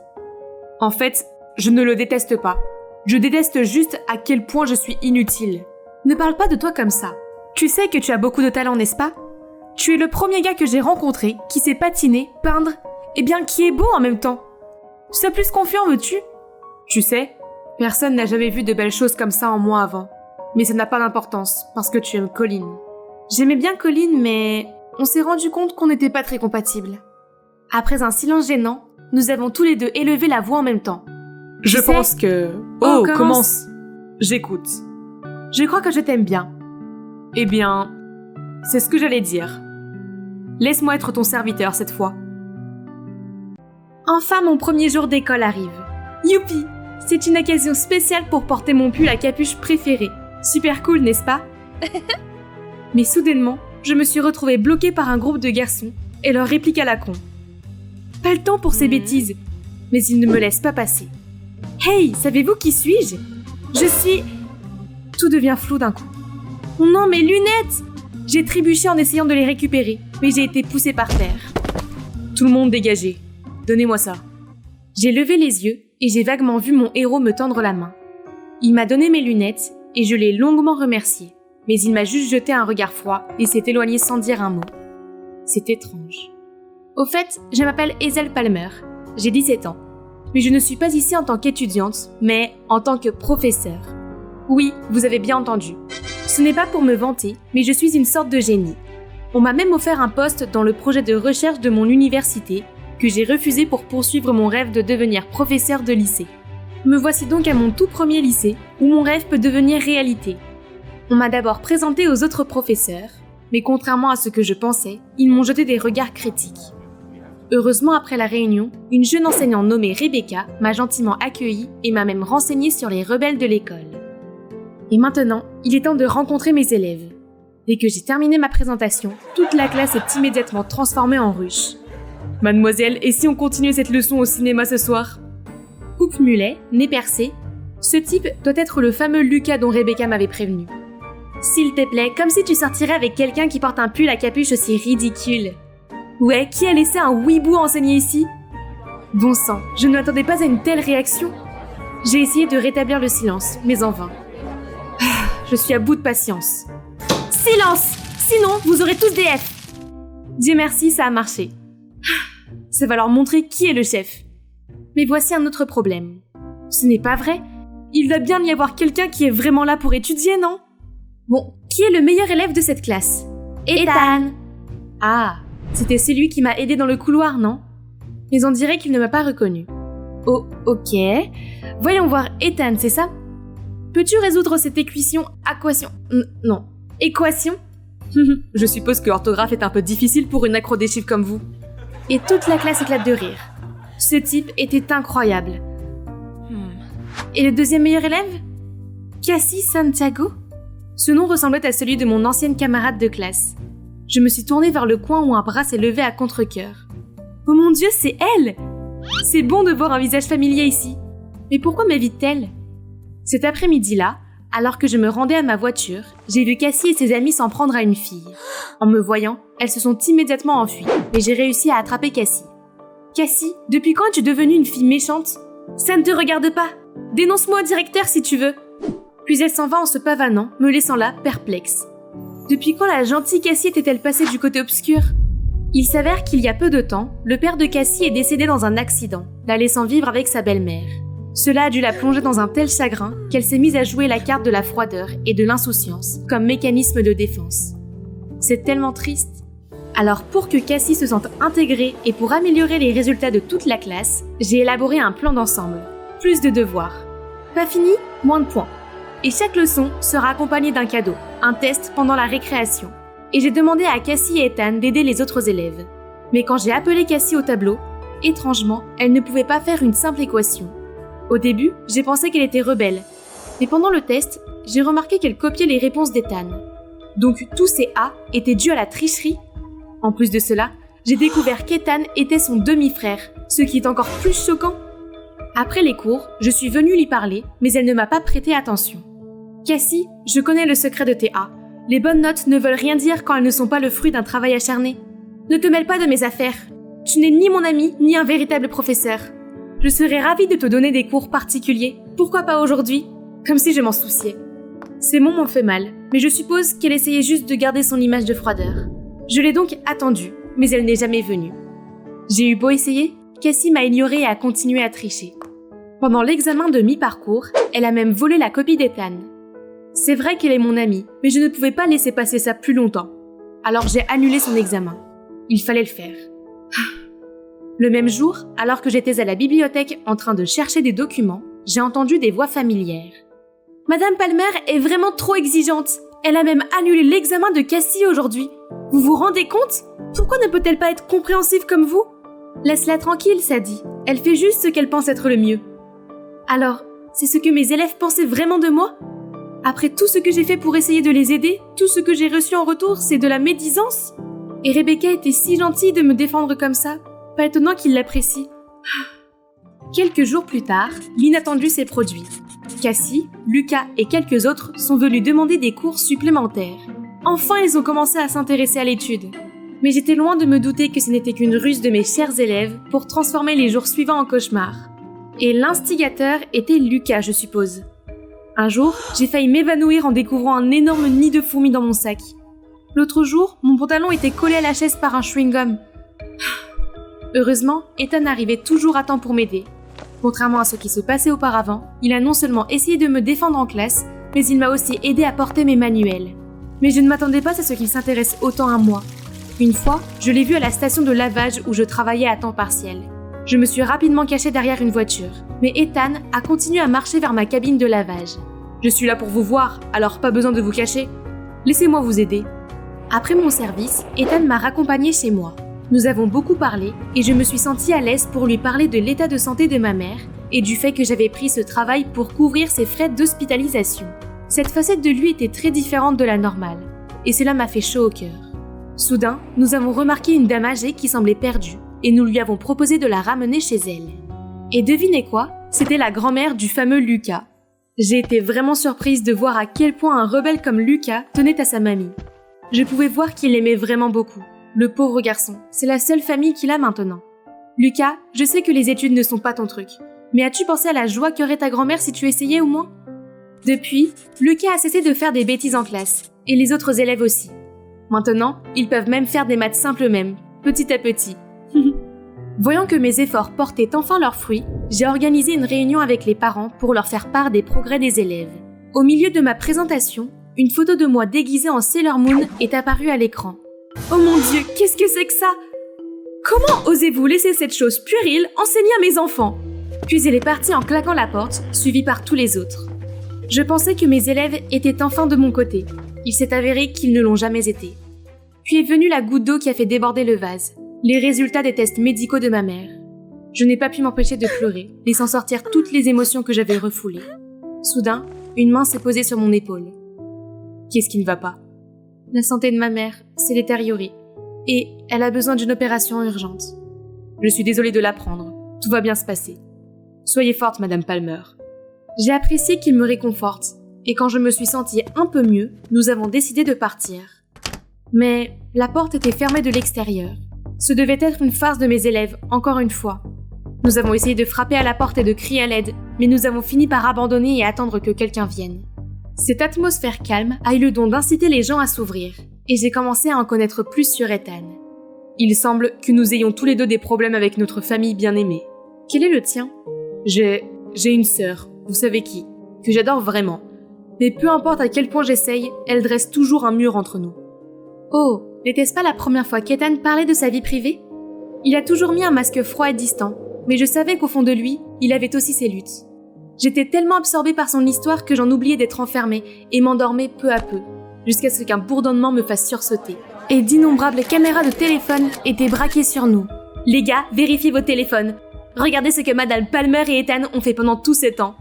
En fait, je ne le déteste pas. Je déteste juste à quel point je suis inutile. Ne parle pas de toi comme ça. Tu sais que tu as beaucoup de talent, n'est-ce pas? Tu es le premier gars que j'ai rencontré qui sait patiner, peindre, et bien qui est beau en même temps. Sois plus confiant, veux-tu? Tu sais, personne n'a jamais vu de belles choses comme ça en moi avant. Mais ça n'a pas d'importance, parce que tu aimes Colin. J'aimais bien Colin, mais on s'est rendu compte qu'on n'était pas très compatibles. Après un silence gênant, nous avons tous les deux élevé la voix en même temps. Je pense que... Oh, commence. J'écoute. Je crois que je t'aime bien. Eh bien, c'est ce que j'allais dire. Laisse-moi être ton serviteur cette fois. Enfin, mon premier jour d'école arrive. Youpi! C'est une occasion spéciale pour porter mon pull à capuche préféré. Super cool, n'est-ce pas? Mais soudainement, je me suis retrouvée bloquée par un groupe de garçons et leur réplique à la con. Pas le temps pour ces bêtises, mais ils ne me laissent pas passer. Hey, savez-vous qui suis-je? Je suis... Tout devient flou d'un coup. Oh non, mes lunettes! J'ai trébuché en essayant de les récupérer, mais j'ai été poussée par terre. Tout le monde dégagé. Donnez-moi ça. J'ai levé les yeux et j'ai vaguement vu mon héros me tendre la main. Il m'a donné mes lunettes et je l'ai longuement remercié, mais il m'a juste jeté un regard froid et s'est éloigné sans dire un mot. C'est étrange. Au fait, je m'appelle Hazel Palmer, j'ai 17 ans, mais je ne suis pas ici en tant qu'étudiante, mais en tant que professeure. Oui, vous avez bien entendu. Ce n'est pas pour me vanter, mais je suis une sorte de génie. On m'a même offert un poste dans le projet de recherche de mon université, que j'ai refusé pour poursuivre mon rêve de devenir professeur de lycée. Me voici donc à mon tout premier lycée, où mon rêve peut devenir réalité. On m'a d'abord présenté aux autres professeurs, mais contrairement à ce que je pensais, ils m'ont jeté des regards critiques. Heureusement, après la réunion, une jeune enseignante nommée Rebecca m'a gentiment accueillie et m'a même renseignée sur les rebelles de l'école. Et maintenant, il est temps de rencontrer mes élèves. Dès que j'ai terminé ma présentation, toute la classe est immédiatement transformée en ruche. Mademoiselle, et si on continuait cette leçon au cinéma ce soir? Coupe mulet, nez percé. Ce type doit être le fameux Lucas dont Rebecca m'avait prévenu. S'il te plaît, comme si tu sortirais avec quelqu'un qui porte un pull à capuche aussi ridicule. Ouais, qui a laissé un weeboo enseigner ici? Bon sang, je ne m'attendais pas à une telle réaction. J'ai essayé de rétablir le silence, mais en vain. Je suis à bout de patience. Silence! Sinon, vous aurez tous des F. Dieu merci, ça a marché. Ça va leur montrer qui est le chef. Mais voici un autre problème. Ce n'est pas vrai. Il doit bien y avoir quelqu'un qui est vraiment là pour étudier, non? Bon, qui est le meilleur élève de cette classe? Ethan! Ah, c'était celui qui m'a aidé dans le couloir, non? Mais on dirait qu'il ne m'a pas reconnu. Oh, ok. Voyons voir Ethan, c'est ça? Peux-tu résoudre cette équation? Non. Équation? Je suppose que l'orthographe est un peu difficile pour une accro des chiffres comme vous. Et toute la classe éclate de rire. Ce type était incroyable. Et le deuxième meilleur élève? Cassie Santiago? Ce nom ressemblait à celui de mon ancienne camarade de classe. Je me suis tournée vers le coin où un bras s'est levé à contre-cœur. Oh mon Dieu, c'est elle! C'est bon de voir un visage familier ici. Mais pourquoi m'évite-t-elle? Cet après-midi-là, alors que je me rendais à ma voiture, j'ai vu Cassie et ses amis s'en prendre à une fille. En me voyant, elles se sont immédiatement enfuies, mais j'ai réussi à attraper Cassie. Cassie, depuis quand es-tu devenue une fille méchante? Ça ne te regarde pas! Dénonce-moi au directeur si tu veux! Puis elle s'en va en se pavanant, me laissant là, perplexe. Depuis quand la gentille Cassie était-elle passée du côté obscur? Il s'avère qu'il y a peu de temps, le père de Cassie est décédé dans un accident, la laissant vivre avec sa belle-mère. Cela a dû la plonger dans un tel chagrin qu'elle s'est mise à jouer la carte de la froideur et de l'insouciance comme mécanisme de défense. C'est tellement triste. Alors pour que Cassie se sente intégrée et pour améliorer les résultats de toute la classe, j'ai élaboré un plan d'ensemble. Plus de devoirs. Pas fini, moins de points. Et chaque leçon sera accompagnée d'un cadeau, un test pendant la récréation. Et j'ai demandé à Cassie et Ethan d'aider les autres élèves. Mais quand j'ai appelé Cassie au tableau, étrangement, elle ne pouvait pas faire une simple équation. Au début, j'ai pensé qu'elle était rebelle. Mais pendant le test, j'ai remarqué qu'elle copiait les réponses d'Ethan. Donc tous ces A étaient dus à la tricherie. En plus de cela, j'ai découvert qu'Ethan était son demi-frère, ce qui est encore plus choquant. Après les cours, je suis venue lui parler, mais elle ne m'a pas prêté attention. Cassie, je connais le secret de tes A. Les bonnes notes ne veulent rien dire quand elles ne sont pas le fruit d'un travail acharné. Ne te mêle pas de mes affaires. Tu n'es ni mon ami, ni un véritable professeur. Je serais ravie de te donner des cours particuliers. Pourquoi pas aujourd'hui? Comme si je m'en souciais. Ces mots m'ont fait mal, mais je suppose qu'elle essayait juste de garder son image de froideur. Je l'ai donc attendue, mais elle n'est jamais venue. J'ai eu beau essayer, Cassie m'a ignorée et a continué à tricher. Pendant l'examen de mi-parcours, elle a même volé la copie d'Ethan. C'est vrai qu'elle est mon amie, mais je ne pouvais pas laisser passer ça plus longtemps. Alors j'ai annulé son examen. Il fallait le faire. Le même jour, alors que j'étais à la bibliothèque en train de chercher des documents, j'ai entendu des voix familières. Madame Palmer est vraiment trop exigeante. Elle a même annulé l'examen de Cassie aujourd'hui. Vous vous rendez compte? Pourquoi ne peut-elle pas être compréhensive comme vous? Laisse-la tranquille, Sadie. Elle fait juste ce qu'elle pense être le mieux. Alors, c'est ce que mes élèves pensaient vraiment de moi? Après tout ce que j'ai fait pour essayer de les aider, tout ce que j'ai reçu en retour, c'est de la médisance? Et Rebecca était si gentille de me défendre comme ça. Pas étonnant qu'il l'apprécie. Quelques jours plus tard, l'inattendu s'est produit. Cassie, Lucas et quelques autres sont venus demander des cours supplémentaires. Enfin, ils ont commencé à s'intéresser à l'étude. Mais j'étais loin de me douter que ce n'était qu'une ruse de mes chers élèves pour transformer les jours suivants en cauchemars. Et l'instigateur était Lucas, je suppose. Un jour, j'ai failli m'évanouir en découvrant un énorme nid de fourmis dans mon sac. L'autre jour, mon pantalon était collé à la chaise par un chewing-gum. Heureusement, Ethan arrivait toujours à temps pour m'aider. Contrairement à ce qui se passait auparavant, il a non seulement essayé de me défendre en classe, mais il m'a aussi aidé à porter mes manuels. Mais je ne m'attendais pas à ce qu'il s'intéresse autant à moi. Une fois, je l'ai vu à la station de lavage où je travaillais à temps partiel. Je me suis rapidement cachée derrière une voiture, mais Ethan a continué à marcher vers ma cabine de lavage. Je suis là pour vous voir, alors pas besoin de vous cacher. Laissez-moi vous aider. Après mon service, Ethan m'a raccompagnée chez moi. Nous avons beaucoup parlé et je me suis sentie à l'aise pour lui parler de l'état de santé de ma mère et du fait que j'avais pris ce travail pour couvrir ses frais d'hospitalisation. Cette facette de lui était très différente de la normale, et cela m'a fait chaud au cœur. Soudain, nous avons remarqué une dame âgée qui semblait perdue, et nous lui avons proposé de la ramener chez elle. Et devinez quoi? C'était la grand-mère du fameux Lucas. J'ai été vraiment surprise de voir à quel point un rebelle comme Lucas tenait à sa mamie. Je pouvais voir qu'il l'aimait vraiment beaucoup. Le pauvre garçon, c'est la seule famille qu'il a maintenant. Lucas, je sais que les études ne sont pas ton truc, mais as-tu pensé à la joie qu'aurait ta grand-mère si tu essayais au moins ? Depuis, Lucas a cessé de faire des bêtises en classe, et les autres élèves aussi. Maintenant, ils peuvent même faire des maths simples eux-mêmes, petit à petit. Voyant que mes efforts portaient enfin leurs fruits, j'ai organisé une réunion avec les parents pour leur faire part des progrès des élèves. Au milieu de ma présentation, une photo de moi déguisée en Sailor Moon est apparue à l'écran. Oh mon Dieu, qu'est-ce que c'est que ça ? Comment osez-vous laisser cette chose puérile enseigner à mes enfants ? Puis elle est partie en claquant la porte, suivie par tous les autres. Je pensais que mes élèves étaient enfin de mon côté. Il s'est avéré qu'ils ne l'ont jamais été. Puis est venue la goutte d'eau qui a fait déborder le vase. Les résultats des tests médicaux de ma mère. Je n'ai pas pu m'empêcher de pleurer, laissant sortir toutes les émotions que j'avais refoulées. Soudain, une main s'est posée sur mon épaule. Qu'est-ce qui ne va pas ? La santé de ma mère s'est détériorée, et elle a besoin d'une opération urgente. Je suis désolée de l'apprendre, tout va bien se passer. Soyez forte, Madame Palmer. J'ai apprécié qu'il me réconforte, et quand je me suis sentie un peu mieux, nous avons décidé de partir. Mais la porte était fermée de l'extérieur. Ce devait être une farce de mes élèves, encore une fois. Nous avons essayé de frapper à la porte et de crier à l'aide, mais nous avons fini par abandonner et attendre que quelqu'un vienne. Cette atmosphère calme a eu le don d'inciter les gens à s'ouvrir, et j'ai commencé à en connaître plus sur Ethan. Il semble que nous ayons tous les deux des problèmes avec notre famille bien-aimée. Quel est le tien ? J'ai une sœur, vous savez qui, que j'adore vraiment. Mais peu importe à quel point j'essaye, elle dresse toujours un mur entre nous. Oh, n'était-ce pas la première fois qu'Ethan parlait de sa vie privée ? Il a toujours mis un masque froid et distant, mais je savais qu'au fond de lui, il avait aussi ses luttes. J'étais tellement absorbée par son histoire que j'en oubliais d'être enfermée et m'endormais peu à peu, jusqu'à ce qu'un bourdonnement me fasse sursauter. Et d'innombrables caméras de téléphone étaient braquées sur nous. Les gars, vérifiez vos téléphones. Regardez ce que Madame Palmer et Ethan ont fait pendant tout ce temps.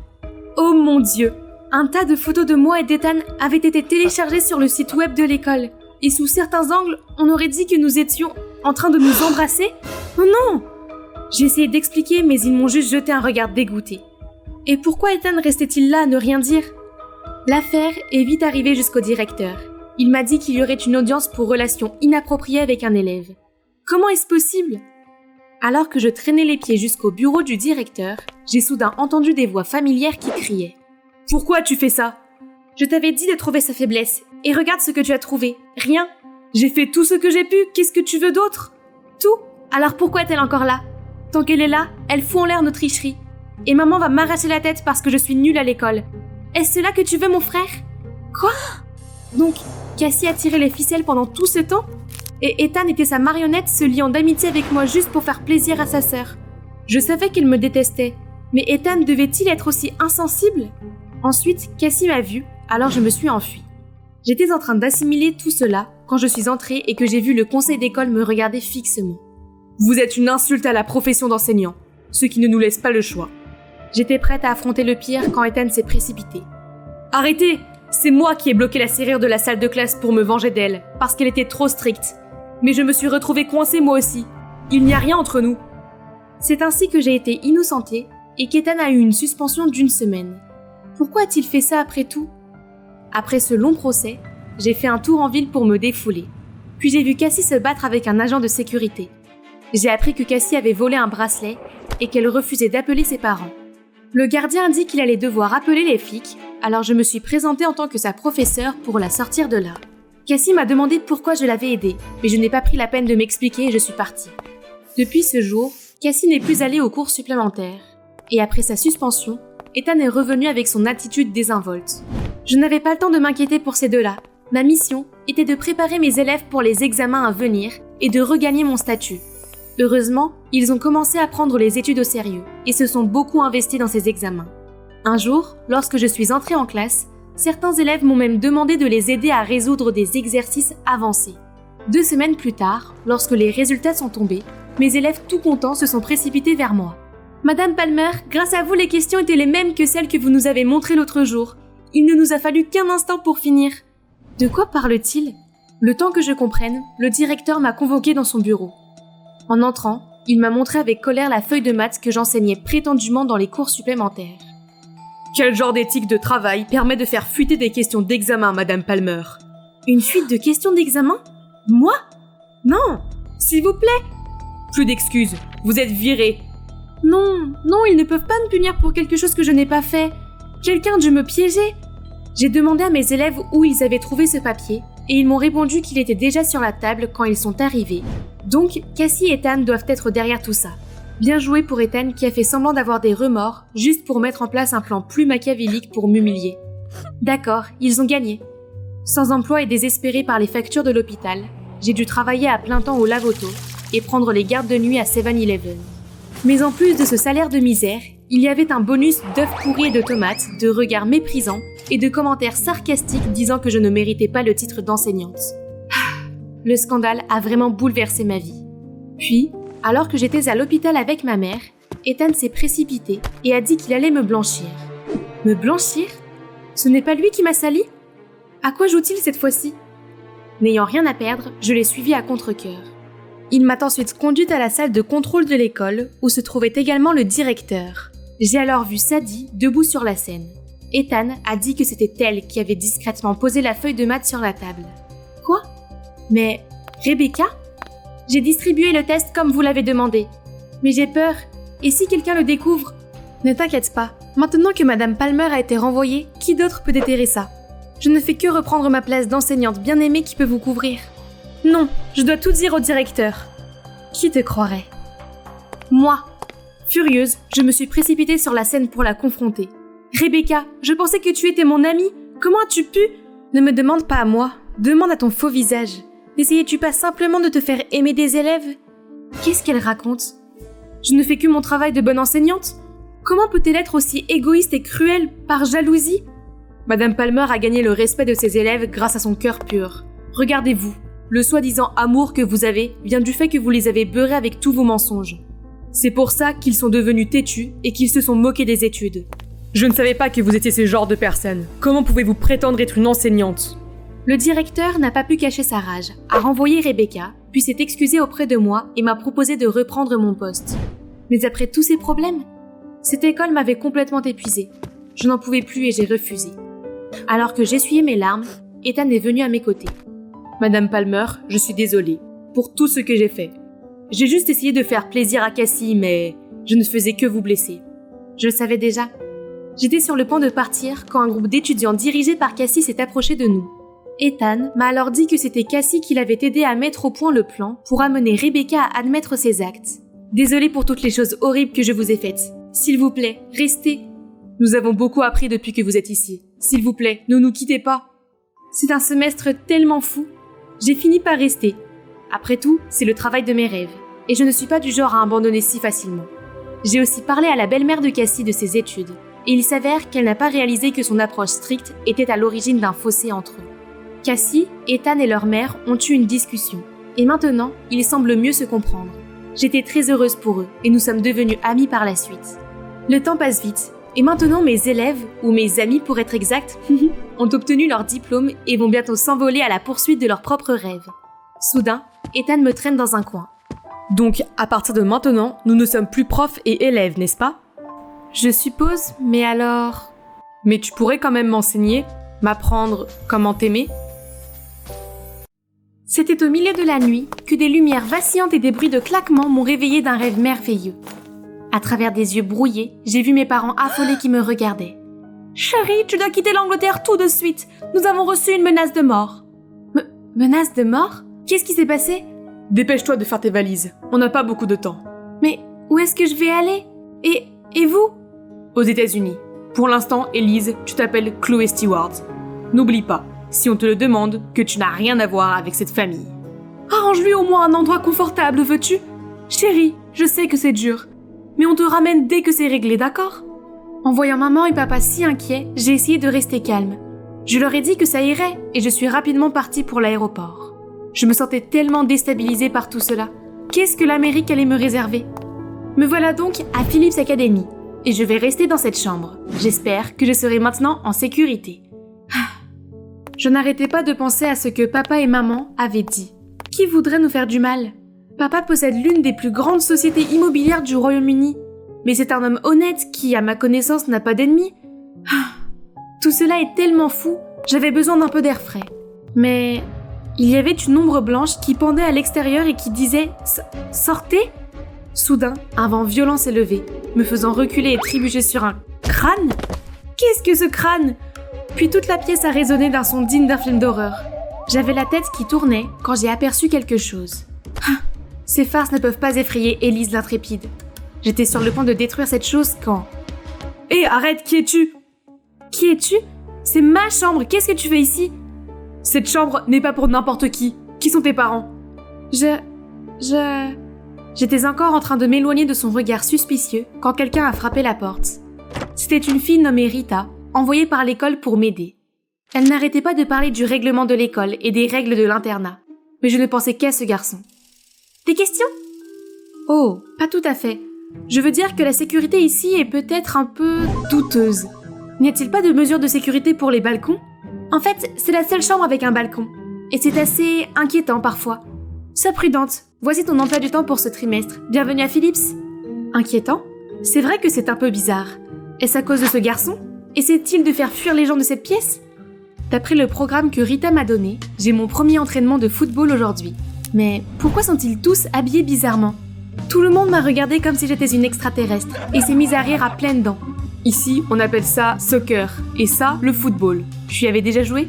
Oh mon Dieu ! Un tas de photos de moi et d'Ethan avaient été téléchargées sur le site web de l'école. Et sous certains angles, on aurait dit que nous étions en train de nous embrasser. Oh non ! J'ai essayé d'expliquer, mais ils m'ont juste jeté un regard dégoûté. Et pourquoi Ethan restait-il là à ne rien dire ? L'affaire est vite arrivée jusqu'au directeur. Il m'a dit qu'il y aurait une audience pour relations inappropriées avec un élève. Comment est-ce possible ? Alors que je traînais les pieds jusqu'au bureau du directeur, j'ai soudain entendu des voix familières qui criaient. « Pourquoi tu fais ça ? Je t'avais dit de trouver sa faiblesse, et regarde ce que tu as trouvé. Rien. J'ai fait tout ce que j'ai pu, qu'est-ce que tu veux d'autre ? Tout ? Alors pourquoi est-elle encore là ? Tant qu'elle est là, elle fout en l'air nos tricheries. Et maman va m'arracher la tête parce que je suis nulle à l'école. Est-ce cela que tu veux, mon frère ? Quoi ? Donc, Cassie a tiré les ficelles pendant tout ce temps ? Et Ethan était sa marionnette se liant d'amitié avec moi juste pour faire plaisir à sa sœur. Je savais qu'il me détestait, mais Ethan devait-il être aussi insensible ? Ensuite, Cassie m'a vue, alors je me suis enfuie. J'étais en train d'assimiler tout cela quand je suis entrée et que j'ai vu le conseil d'école me regarder fixement. Vous êtes une insulte à la profession d'enseignant, ce qui ne nous laisse pas le choix. J'étais prête à affronter le pire quand Ethan s'est précipité. Arrêtez ! C'est moi qui ai bloqué la serrure de la salle de classe pour me venger d'elle, parce qu'elle était trop stricte. Mais je me suis retrouvée coincée moi aussi. Il n'y a rien entre nous. C'est ainsi que j'ai été innocentée et qu'Ethan a eu une suspension d'1 semaine. Pourquoi a-t-il fait ça après tout ? Après ce long procès, j'ai fait un tour en ville pour me défouler. Puis j'ai vu Cassie se battre avec un agent de sécurité. J'ai appris que Cassie avait volé un bracelet et qu'elle refusait d'appeler ses parents. Le gardien a dit qu'il allait devoir appeler les flics, alors je me suis présentée en tant que sa professeure pour la sortir de là. Cassie m'a demandé pourquoi je l'avais aidée, mais je n'ai pas pris la peine de m'expliquer et je suis partie. Depuis ce jour, Cassie n'est plus allée aux cours supplémentaires. Et après sa suspension, Ethan est revenu avec son attitude désinvolte. Je n'avais pas le temps de m'inquiéter pour ces deux-là. Ma mission était de préparer mes élèves pour les examens à venir et de regagner mon statut. Heureusement, ils ont commencé à prendre les études au sérieux et se sont beaucoup investis dans ces examens. Un jour, lorsque je suis entrée en classe, certains élèves m'ont même demandé de les aider à résoudre des exercices avancés. 2 semaines plus tard, lorsque les résultats sont tombés, mes élèves tout contents se sont précipités vers moi. « Madame Palmer, grâce à vous, les questions étaient les mêmes que celles que vous nous avez montrées l'autre jour. Il ne nous a fallu qu'un instant pour finir. » De quoi parle-t-il ? Le temps que je comprenne, le directeur m'a convoqué dans son bureau. En entrant, il m'a montré avec colère la feuille de maths que j'enseignais prétendument dans les cours supplémentaires. Quel genre d'éthique de travail permet de faire fuiter des questions d'examen, Madame Palmer ? Une fuite de questions d'examen ? Moi ? Non, s'il vous plaît. Plus d'excuses, vous êtes virés. Non, ils ne peuvent pas me punir pour quelque chose que je n'ai pas fait. Quelqu'un a dû me piéger. J'ai demandé à mes élèves où ils avaient trouvé ce papier, et ils m'ont répondu qu'il était déjà sur la table quand ils sont arrivés. Donc, Cassie et Ethan doivent être derrière tout ça. Bien joué pour Ethan qui a fait semblant d'avoir des remords, juste pour mettre en place un plan plus machiavélique pour m'humilier. D'accord, ils ont gagné. Sans emploi et désespéré par les factures de l'hôpital, j'ai dû travailler à plein temps au lave-auto et prendre les gardes de nuit à 7-Eleven. Mais en plus de ce salaire de misère, il y avait un bonus d'œufs pourris et de tomates, de regards méprisants et de commentaires sarcastiques disant que je ne méritais pas le titre d'enseignante. Le scandale a vraiment bouleversé ma vie. Puis, alors que j'étais à l'hôpital avec ma mère, Ethan s'est précipité et a dit qu'il allait me blanchir. Me blanchir ? Ce n'est pas lui qui m'a sali ? À quoi joue-t-il cette fois-ci ? N'ayant rien à perdre, je l'ai suivi à contre-cœur. Il m'a ensuite conduite à la salle de contrôle de l'école, où se trouvait également le directeur. J'ai alors vu Sadie debout sur la scène. Ethan a dit que c'était elle qui avait discrètement posé la feuille de maths sur la table. Quoi ? Mais Rebecca ? J'ai distribué le test comme vous l'avez demandé. Mais j'ai peur. Et si quelqu'un le découvre ? Ne t'inquiète pas. Maintenant que Madame Palmer a été renvoyée, qui d'autre peut déterrer ça ? Je ne fais que reprendre ma place d'enseignante bien-aimée qui peut vous couvrir. Non, je dois tout dire au directeur. Qui te croirait ? Moi. Furieuse, je me suis précipitée sur la scène pour la confronter. Rebecca, je pensais que tu étais mon amie. Comment as-tu pu ? Ne me demande pas à moi, demande à ton faux visage. N'essayais-tu pas simplement de te faire aimer des élèves ? Qu'est-ce qu'elle raconte ? Je ne fais que mon travail de bonne enseignante ? Comment peut-elle être aussi égoïste et cruelle par jalousie ? Madame Palmer a gagné le respect de ses élèves grâce à son cœur pur. Regardez-vous, le soi-disant amour que vous avez vient du fait que vous les avez beurrés avec tous vos mensonges. C'est pour ça qu'ils sont devenus têtus et qu'ils se sont moqués des études. Je ne savais pas que vous étiez ce genre de personne. Comment pouvez-vous prétendre être une enseignante ? Le directeur n'a pas pu cacher sa rage, a renvoyé Rebecca, puis s'est excusé auprès de moi et m'a proposé de reprendre mon poste. Mais après tous ces problèmes, cette école m'avait complètement épuisée. Je n'en pouvais plus et j'ai refusé. Alors que j'essuyais mes larmes, Ethan est venu à mes côtés. Madame Palmer, je suis désolée pour tout ce que j'ai fait. J'ai juste essayé de faire plaisir à Cassie, mais je ne faisais que vous blesser. Je le savais déjà. J'étais sur le point de partir quand un groupe d'étudiants dirigé par Cassie s'est approché de nous. Ethan m'a alors dit que c'était Cassie qui l'avait aidé à mettre au point le plan pour amener Rebecca à admettre ses actes. Désolée pour toutes les choses horribles que je vous ai faites. S'il vous plaît, restez. Nous avons beaucoup appris depuis que vous êtes ici. S'il vous plaît, ne nous quittez pas. C'est un semestre tellement fou. J'ai fini par rester. Après tout, c'est le travail de mes rêves. Et je ne suis pas du genre à abandonner si facilement. J'ai aussi parlé à la belle-mère de Cassie de ses études. Et il s'avère qu'elle n'a pas réalisé que son approche stricte était à l'origine d'un fossé entre eux. Cassie, Ethan et leur mère ont eu une discussion. Et maintenant, ils semblent mieux se comprendre. J'étais très heureuse pour eux et nous sommes devenus amis par la suite. Le temps passe vite. Et maintenant, mes élèves, ou mes amis pour être exact, ont obtenu leur diplôme et vont bientôt s'envoler à la poursuite de leurs propres rêves. Soudain, Ethan me traîne dans un coin. Donc, à partir de maintenant, nous ne sommes plus profs et élèves, n'est-ce pas ? Je suppose, mais alors... Mais tu pourrais quand même m'enseigner, m'apprendre comment t'aimer ? C'était au milieu de la nuit que des lumières vacillantes et des bruits de claquements m'ont réveillée d'un rêve merveilleux. À travers des yeux brouillés, j'ai vu mes parents affolés qui me regardaient. « Chérie, tu dois quitter l'Angleterre tout de suite. Nous avons reçu une menace de mort. » Menace de mort ? Qu'est-ce qui s'est passé ? Dépêche-toi de faire tes valises. On n'a pas beaucoup de temps. Mais où est-ce que je vais aller ? Et vous ? Aux États-Unis. Pour l'instant, Élise, tu t'appelles Chloé Stewart. N'oublie pas, si on te le demande, que tu n'as rien à voir avec cette famille. Arrange-lui au moins un endroit confortable, veux-tu ? Chérie, je sais que c'est dur. Mais on te ramène dès que c'est réglé, d'accord ? En voyant maman et papa si inquiets, j'ai essayé de rester calme. Je leur ai dit que ça irait et je suis rapidement partie pour l'aéroport. Je me sentais tellement déstabilisée par tout cela. Qu'est-ce que l'Amérique allait me réserver ? Me voilà donc à Phillips Academy et je vais rester dans cette chambre. J'espère que je serai maintenant en sécurité. Je n'arrêtais pas de penser à ce que papa et maman avaient dit. Qui voudrait nous faire du mal ? Papa possède l'une des plus grandes sociétés immobilières du Royaume-Uni. Mais c'est un homme honnête qui, à ma connaissance, n'a pas d'ennemis. Tout cela est tellement fou, j'avais besoin d'un peu d'air frais. Mais Il y avait une ombre blanche qui pendait à l'extérieur et qui disait « Sortez !» Soudain, un vent violent s'est levé, me faisant reculer et trébucher sur un crâne. Qu'est-ce que ce crâne? Puis toute la pièce a résonné d'un son digne d'un film d'horreur. J'avais la tête qui tournait quand j'ai aperçu quelque chose. Ces farces ne peuvent pas effrayer Élise l'intrépide. J'étais sur le point de détruire cette chose quand... Hé, arrête, qui es-tu? Qui es-tu? C'est ma chambre, qu'est-ce que tu fais ici? Cette chambre n'est pas pour n'importe qui. Qui sont tes parents? J'étais encore en train de m'éloigner de son regard suspicieux quand quelqu'un a frappé la porte. C'était une fille nommée Rita, envoyée par l'école pour m'aider. Elle n'arrêtait pas de parler du règlement de l'école et des règles de l'internat, mais je ne pensais qu'à ce garçon. Des questions? Oh, pas tout à fait. Je veux dire que la sécurité ici est peut-être un peu douteuse. N'y a-t-il pas de mesures de sécurité pour les balcons? En fait, c'est la seule chambre avec un balcon. Et c'est assez inquiétant parfois. Sois prudente. Voici ton emploi du temps pour ce trimestre. Bienvenue à Philips. Inquiétant? C'est vrai que c'est un peu bizarre. Est-ce à cause de ce garçon? Essaie-t-il de faire fuir les gens de cette pièce? D'après le programme que Rita m'a donné, j'ai mon premier entraînement de football aujourd'hui. Mais pourquoi sont-ils tous habillés bizarrement? Tout le monde m'a regardé comme si j'étais une extraterrestre et s'est mis à rire à pleines dents. Ici, on appelle ça soccer, et ça, le football. Tu y avais déjà joué?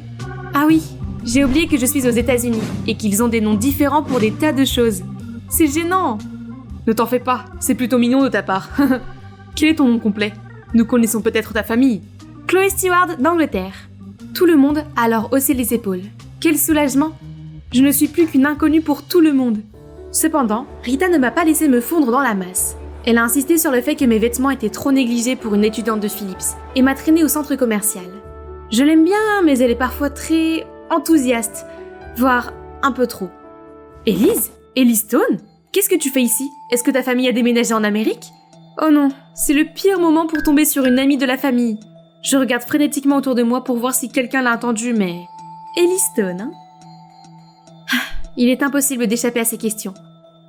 Ah oui, j'ai oublié que je suis aux États-Unis et qu'ils ont des noms différents pour des tas de choses. C'est gênant! Ne t'en fais pas, c'est plutôt mignon de ta part. Quel est ton nom complet? Nous connaissons peut-être ta famille. Chloé Stewart d'Angleterre. Tout le monde a alors haussé les épaules. Quel soulagement! Je ne suis plus qu'une inconnue pour tout le monde. Cependant, Rita ne m'a pas laissé me fondre dans la masse. Elle a insisté sur le fait que mes vêtements étaient trop négligés pour une étudiante de Philips et m'a traînée au centre commercial. Je l'aime bien, mais elle est parfois très enthousiaste, voire un peu trop. Élise? Élise Stone? Qu'est-ce que tu fais ici? Est-ce que ta famille a déménagé en Amérique? Oh non, c'est le pire moment pour tomber sur une amie de la famille. Je regarde frénétiquement autour de moi pour voir si quelqu'un l'a entendu, mais... Élise Stone, hein? Il est impossible d'échapper à ces questions.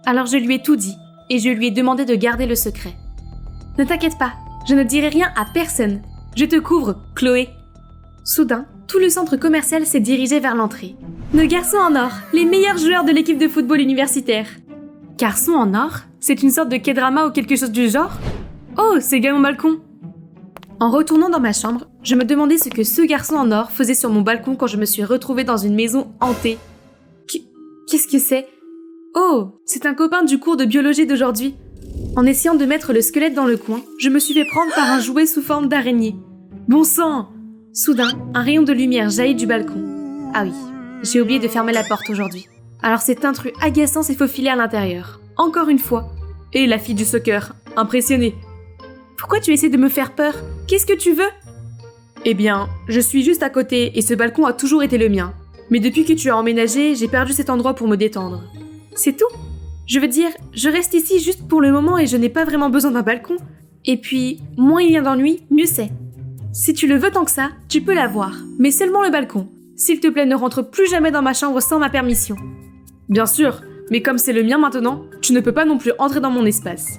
Alors je lui ai tout dit, et je lui ai demandé de garder le secret. Ne t'inquiète pas, je ne dirai rien à personne. Je te couvre, Chloé. Soudain, tout le centre commercial s'est dirigé vers l'entrée. Nos garçons en or, les meilleurs joueurs de l'équipe de football universitaire. Garçons en or? C'est une sorte de K-drama ou quelque chose du genre? Oh, c'est gars mon balcon! En retournant dans ma chambre, je me demandais ce que ce garçon en or faisait sur mon balcon quand je me suis retrouvée dans une maison hantée. Qu'est-ce que c'est? Oh, c'est un copain du cours de biologie d'aujourd'hui. En essayant de mettre le squelette dans le coin, je me suis fait prendre par un jouet sous forme d'araignée. Bon sang! Soudain, un rayon de lumière jaillit du balcon. Ah oui, j'ai oublié de fermer la porte aujourd'hui. Alors cet intrus agaçant s'est faufilé à l'intérieur. Encore une fois. Et la fille du soccer, impressionnée. Pourquoi tu essaies de me faire peur? Qu'est-ce que tu veux? Eh bien, je suis juste à côté et ce balcon a toujours été le mien. Mais depuis que tu as emménagé, j'ai perdu cet endroit pour me détendre. C'est tout? Je veux dire, je reste ici juste pour le moment et je n'ai pas vraiment besoin d'un balcon. Et puis, moins il y a d'ennui, mieux c'est. Si tu le veux tant que ça, tu peux l'avoir, mais seulement le balcon. S'il te plaît, ne rentre plus jamais dans ma chambre sans ma permission. Bien sûr, mais comme c'est le mien maintenant, tu ne peux pas non plus entrer dans mon espace.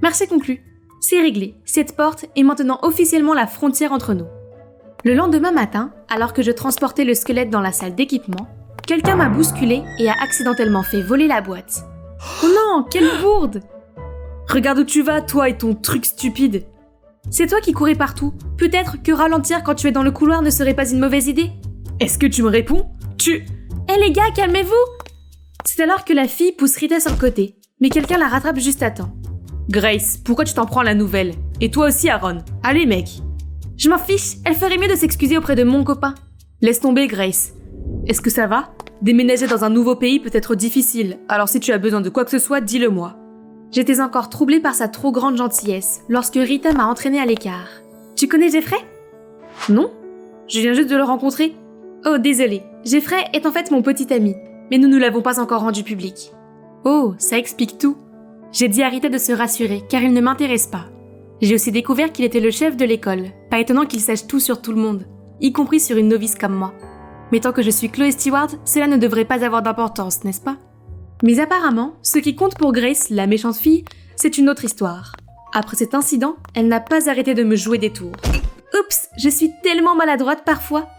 Marché conclu. C'est réglé. Cette porte est maintenant officiellement la frontière entre nous. Le lendemain matin, alors que je transportais le squelette dans la salle d'équipement, quelqu'un m'a bousculé et a accidentellement fait voler la boîte. Oh non, quelle bourde! Regarde où tu vas, toi et ton truc stupide. C'est toi qui courais partout. Peut-être que ralentir quand tu es dans le couloir ne serait pas une mauvaise idée. Est-ce que tu me réponds? Hé les gars, calmez-vous! C'est alors que la fille pousse Rita sur le côté, mais quelqu'un la rattrape juste à temps. Grace, pourquoi tu t'en prends à la nouvelle? Et toi aussi, Aaron. Allez, mec. Je m'en fiche, elle ferait mieux de s'excuser auprès de mon copain. Laisse tomber, Grace. Est-ce que ça va? Déménager dans un nouveau pays peut être difficile, alors si tu as besoin de quoi que ce soit, dis-le-moi. J'étais encore troublée par sa trop grande gentillesse lorsque Rita m'a entraînée à l'écart. Tu connais Jeffrey? Non, je viens juste de le rencontrer. Oh, désolée. Jeffrey est en fait mon petit ami, mais nous ne l'avons pas encore rendu public. Oh, ça explique tout. J'ai dit à Rita de se rassurer, car il ne m'intéresse pas. J'ai aussi découvert qu'il était le chef de l'école. Pas étonnant qu'il sache tout sur tout le monde, y compris sur une novice comme moi. Mais tant que je suis Chloé Stewart, cela ne devrait pas avoir d'importance, n'est-ce pas? Mais apparemment, ce qui compte pour Grace, la méchante fille, c'est une autre histoire. Après cet incident, elle n'a pas arrêté de me jouer des tours. Oups, je suis tellement maladroite parfois.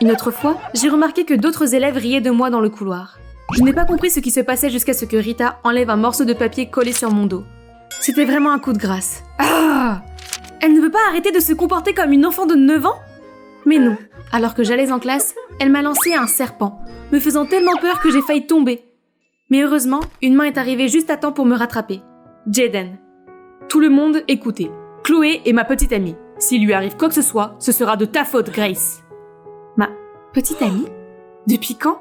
Une autre fois, j'ai remarqué que d'autres élèves riaient de moi dans le couloir. Je n'ai pas compris ce qui se passait jusqu'à ce que Rita enlève un morceau de papier collé sur mon dos. C'était vraiment un coup de grâce. Ah! Elle ne peut pas arrêter de se comporter comme une enfant de 9 ans? Mais non. Alors que j'allais en classe, elle m'a lancé un serpent, me faisant tellement peur que j'ai failli tomber. Mais heureusement, une main est arrivée juste à temps pour me rattraper. Jaden. Tout le monde, écoutez. Chloé est ma petite amie. S'il lui arrive quoi que ce soit, ce sera de ta faute, Grace. Ma petite amie? Depuis quand?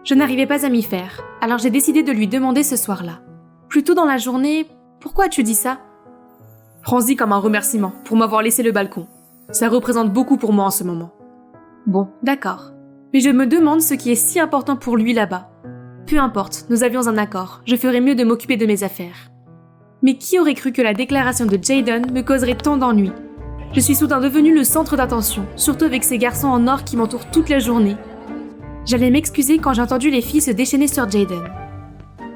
Je n'arrivais pas à m'y faire, alors j'ai décidé de lui demander ce soir-là. Plus tôt dans la journée, pourquoi as-tu dit ça? Prends-y comme un remerciement pour m'avoir laissé le balcon. Ça représente beaucoup pour moi en ce moment. Bon, d'accord. Mais je me demande ce qui est si important pour lui là-bas. Peu importe, nous avions un accord, je ferais mieux de m'occuper de mes affaires. Mais qui aurait cru que la déclaration de Jaden me causerait tant d'ennuis? Je suis soudain devenue le centre d'attention, surtout avec ces garçons en or qui m'entourent toute la journée. J'allais m'excuser quand j'ai entendu les filles se déchaîner sur Jaden.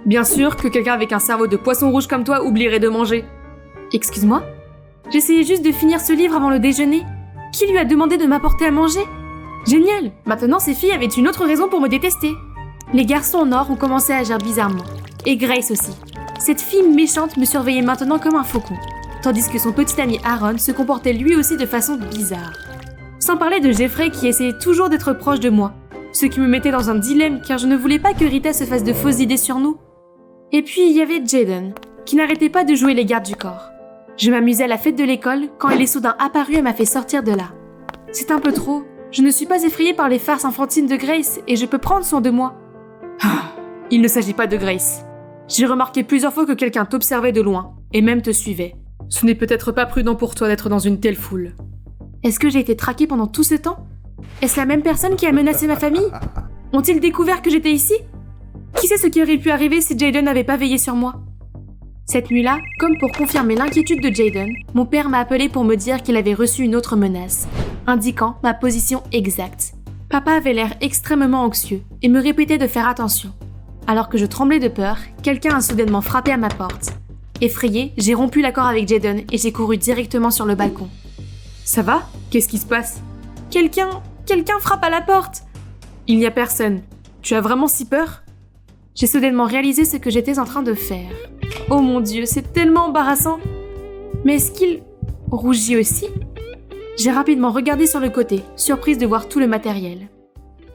Bien sûr que quelqu'un avec un cerveau de poisson rouge comme toi oublierait de manger. Excuse-moi? J'essayais juste de finir ce livre avant le déjeuner. Qui lui a demandé de m'apporter à manger? Génial! Maintenant ces filles avaient une autre raison pour me détester. Les garçons en or ont commencé à agir bizarrement. Et Grace aussi. Cette fille méchante me surveillait maintenant comme un faucon. Tandis que son petit ami Aaron se comportait lui aussi de façon bizarre. Sans parler de Jeffrey qui essayait toujours d'être proche de moi. Ce qui me mettait dans un dilemme car je ne voulais pas que Rita se fasse de fausses idées sur nous. Et puis il y avait Jaden, qui n'arrêtait pas de jouer les gardes du corps. Je m'amusais à la fête de l'école quand elle est soudain apparue et m'a fait sortir de là. C'est un peu trop. Je ne suis pas effrayée par les farces enfantines de Grace et je peux prendre soin de moi. Il ne s'agit pas de Grace. J'ai remarqué plusieurs fois que quelqu'un t'observait de loin et même te suivait. Ce n'est peut-être pas prudent pour toi d'être dans une telle foule. Est-ce que j'ai été traquée pendant tout ce temps? Est-ce la même personne qui a menacé ma famille? Ont-ils découvert que j'étais ici? Qui sait ce qui aurait pu arriver si Jaden n'avait pas veillé sur moi? Cette nuit-là, comme pour confirmer l'inquiétude de Jaden, mon père m'a appelé pour me dire qu'il avait reçu une autre menace, indiquant ma position exacte. Papa avait l'air extrêmement anxieux et me répétait de faire attention. Alors que je tremblais de peur, quelqu'un a soudainement frappé à ma porte. Effrayée, j'ai rompu l'accord avec Jaden et j'ai couru directement sur le balcon. Ça va? Qu'est-ce qui se passe? Quelqu'un frappe à la porte! Il n'y a personne. Tu as vraiment si peur? J'ai soudainement réalisé ce que j'étais en train de faire. Oh mon Dieu, c'est tellement embarrassant! Mais est-ce qu'il rougit aussi? J'ai rapidement regardé sur le côté, surprise de voir tout le matériel.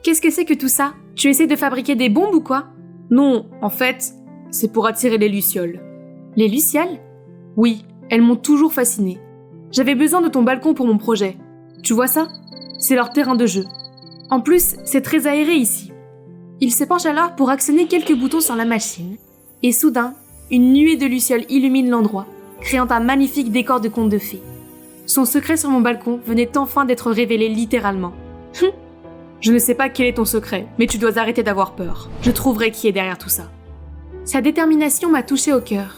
Qu'est-ce que c'est que tout ça? Tu essaies de fabriquer des bombes ou quoi? Non, en fait, c'est pour attirer les lucioles. Les lucioles? Oui, elles m'ont toujours fascinée. J'avais besoin de ton balcon pour mon projet. Tu vois ça? C'est leur terrain de jeu. En plus, c'est très aéré ici. Il se penche alors pour actionner quelques boutons sur la machine. Et soudain, une nuée de lucioles illumine l'endroit, créant un magnifique décor de conte de fées. Son secret sur mon balcon venait enfin d'être révélé littéralement. Je ne sais pas quel est ton secret, mais tu dois arrêter d'avoir peur. Je trouverai qui est derrière tout ça. Sa détermination m'a touché au cœur.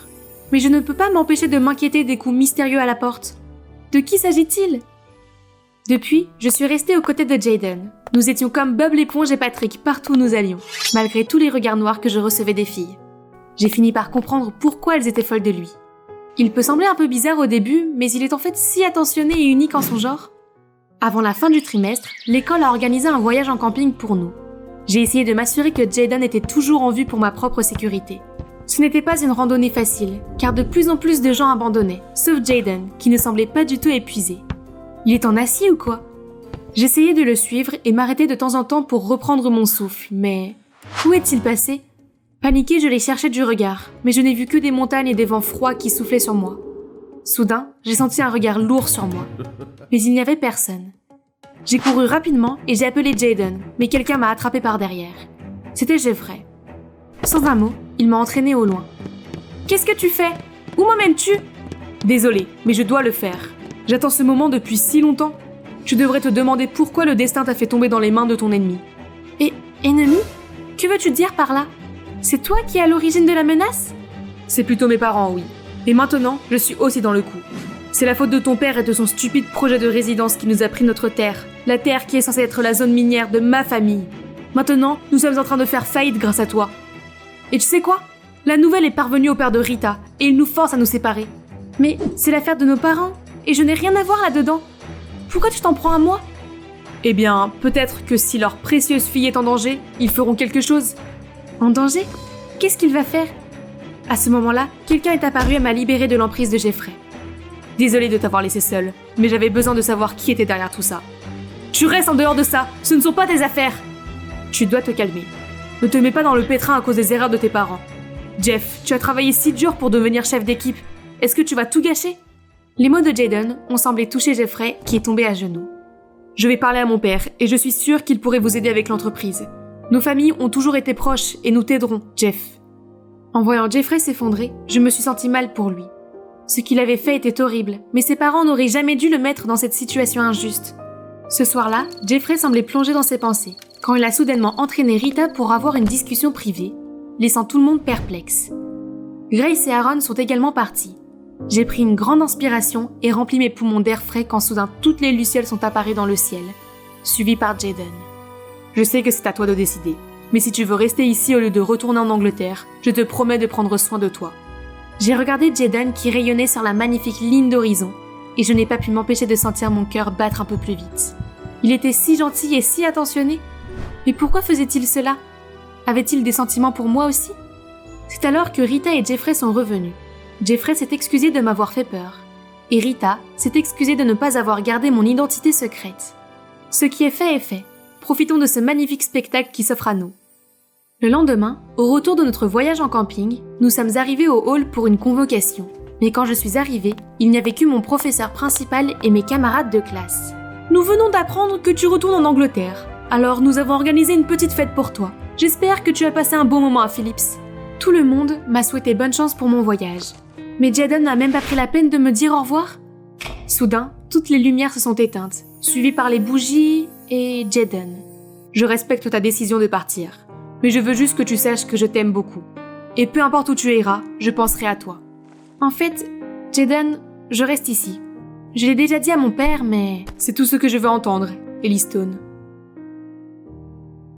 Mais je ne peux pas m'empêcher de m'inquiéter des coups mystérieux à la porte. De qui s'agit-il? Depuis, je suis restée aux côtés de Jaden. Nous étions comme Bob l'éponge et Patrick partout où nous allions, malgré tous les regards noirs que je recevais des filles. J'ai fini par comprendre pourquoi elles étaient folles de lui. Il peut sembler un peu bizarre au début, mais il est en fait si attentionné et unique en son genre. Avant la fin du trimestre, l'école a organisé un voyage en camping pour nous. J'ai essayé de m'assurer que Jaden était toujours en vue pour ma propre sécurité. Ce n'était pas une randonnée facile, car de plus en plus de gens abandonnaient, sauf Jaden, qui ne semblait pas du tout épuisé. Il est en acier ou quoi? J'essayais de le suivre et m'arrêtais de temps en temps pour reprendre mon souffle, mais... Où est-il passé? Paniquée, je l'ai cherché du regard, mais je n'ai vu que des montagnes et des vents froids qui soufflaient sur moi. Soudain, j'ai senti un regard lourd sur moi, mais il n'y avait personne. J'ai couru rapidement et j'ai appelé Jaden, mais quelqu'un m'a attrapé par derrière. C'était Jeffrey. Sans un mot, il m'a entraîné au loin. « Qu'est-ce que tu fais? Où m'emmènes-tu » Désolé, mais je dois le faire. J'attends ce moment depuis si longtemps. Tu devrais te demander pourquoi le destin t'a fait tomber dans les mains de ton ennemi. Et ennemi? Que veux-tu dire par là? C'est toi qui es à l'origine de la menace? C'est plutôt mes parents, oui. Et maintenant, je suis aussi dans le coup. C'est la faute de ton père et de son stupide projet de résidence qui nous a pris notre terre. La terre qui est censée être la zone minière de ma famille. Maintenant, nous sommes en train de faire faillite grâce à toi. Et tu sais quoi? La nouvelle est parvenue au père de Rita, et il nous force à nous séparer. Mais c'est l'affaire de nos parents, et je n'ai rien à voir là-dedans. Pourquoi tu t'en prends à moi? Eh bien, peut-être que si leur précieuse fille est en danger, ils feront quelque chose. En danger? Qu'est-ce qu'il va faire? À ce moment-là, quelqu'un est apparu et m'a libérée de l'emprise de Jeffrey. Désolée de t'avoir laissé seule, mais j'avais besoin de savoir qui était derrière tout ça. Tu restes en dehors de ça, ce ne sont pas tes affaires. Tu dois te calmer. Ne te mets pas dans le pétrin à cause des erreurs de tes parents. Jeff, tu as travaillé si dur pour devenir chef d'équipe. Est-ce que tu vas tout gâcher? Les mots de Jaden ont semblé toucher Jeffrey, qui est tombé à genoux. Je vais parler à mon père, et je suis sûre qu'il pourrait vous aider avec l'entreprise. Nos familles ont toujours été proches, et nous t'aiderons, Jeff. En voyant Jeffrey s'effondrer, je me suis sentie mal pour lui. Ce qu'il avait fait était horrible, mais ses parents n'auraient jamais dû le mettre dans cette situation injuste. Ce soir-là, Jeffrey semblait plongé dans ses pensées, quand il a soudainement entraîné Rita pour avoir une discussion privée, laissant tout le monde perplexe. Grace et Aaron sont également partis. J'ai pris une grande inspiration et rempli mes poumons d'air frais quand soudain toutes les lucioles sont apparues dans le ciel, suivies par Jaden. Je sais que c'est à toi de décider, mais si tu veux rester ici au lieu de retourner en Angleterre, je te promets de prendre soin de toi. J'ai regardé Jaden qui rayonnait sur la magnifique ligne d'horizon, et je n'ai pas pu m'empêcher de sentir mon cœur battre un peu plus vite. Il était si gentil et si attentionné. Mais pourquoi faisait-il cela? Avait-il des sentiments pour moi aussi? C'est alors que Rita et Jeffrey sont revenus. Jeffrey s'est excusé de m'avoir fait peur. Et Rita s'est excusée de ne pas avoir gardé mon identité secrète. Ce qui est fait. Profitons de ce magnifique spectacle qui s'offre à nous. Le lendemain, au retour de notre voyage en camping, nous sommes arrivés au hall pour une convocation. Mais quand je suis arrivée, il n'y avait que mon professeur principal et mes camarades de classe. Nous venons d'apprendre que tu retournes en Angleterre. Alors nous avons organisé une petite fête pour toi. J'espère que tu as passé un bon moment à Phillips. Tout le monde m'a souhaité bonne chance pour mon voyage. Mais Jaden n'a même pas pris la peine de me dire au revoir. Soudain, toutes les lumières se sont éteintes, suivies par les bougies et Jaden. Je respecte ta décision de partir, mais je veux juste que tu saches que je t'aime beaucoup. Et peu importe où tu iras, je penserai à toi. En fait, Jaden, je reste ici. Je l'ai déjà dit à mon père, mais... C'est tout ce que je veux entendre, Ellie Stone.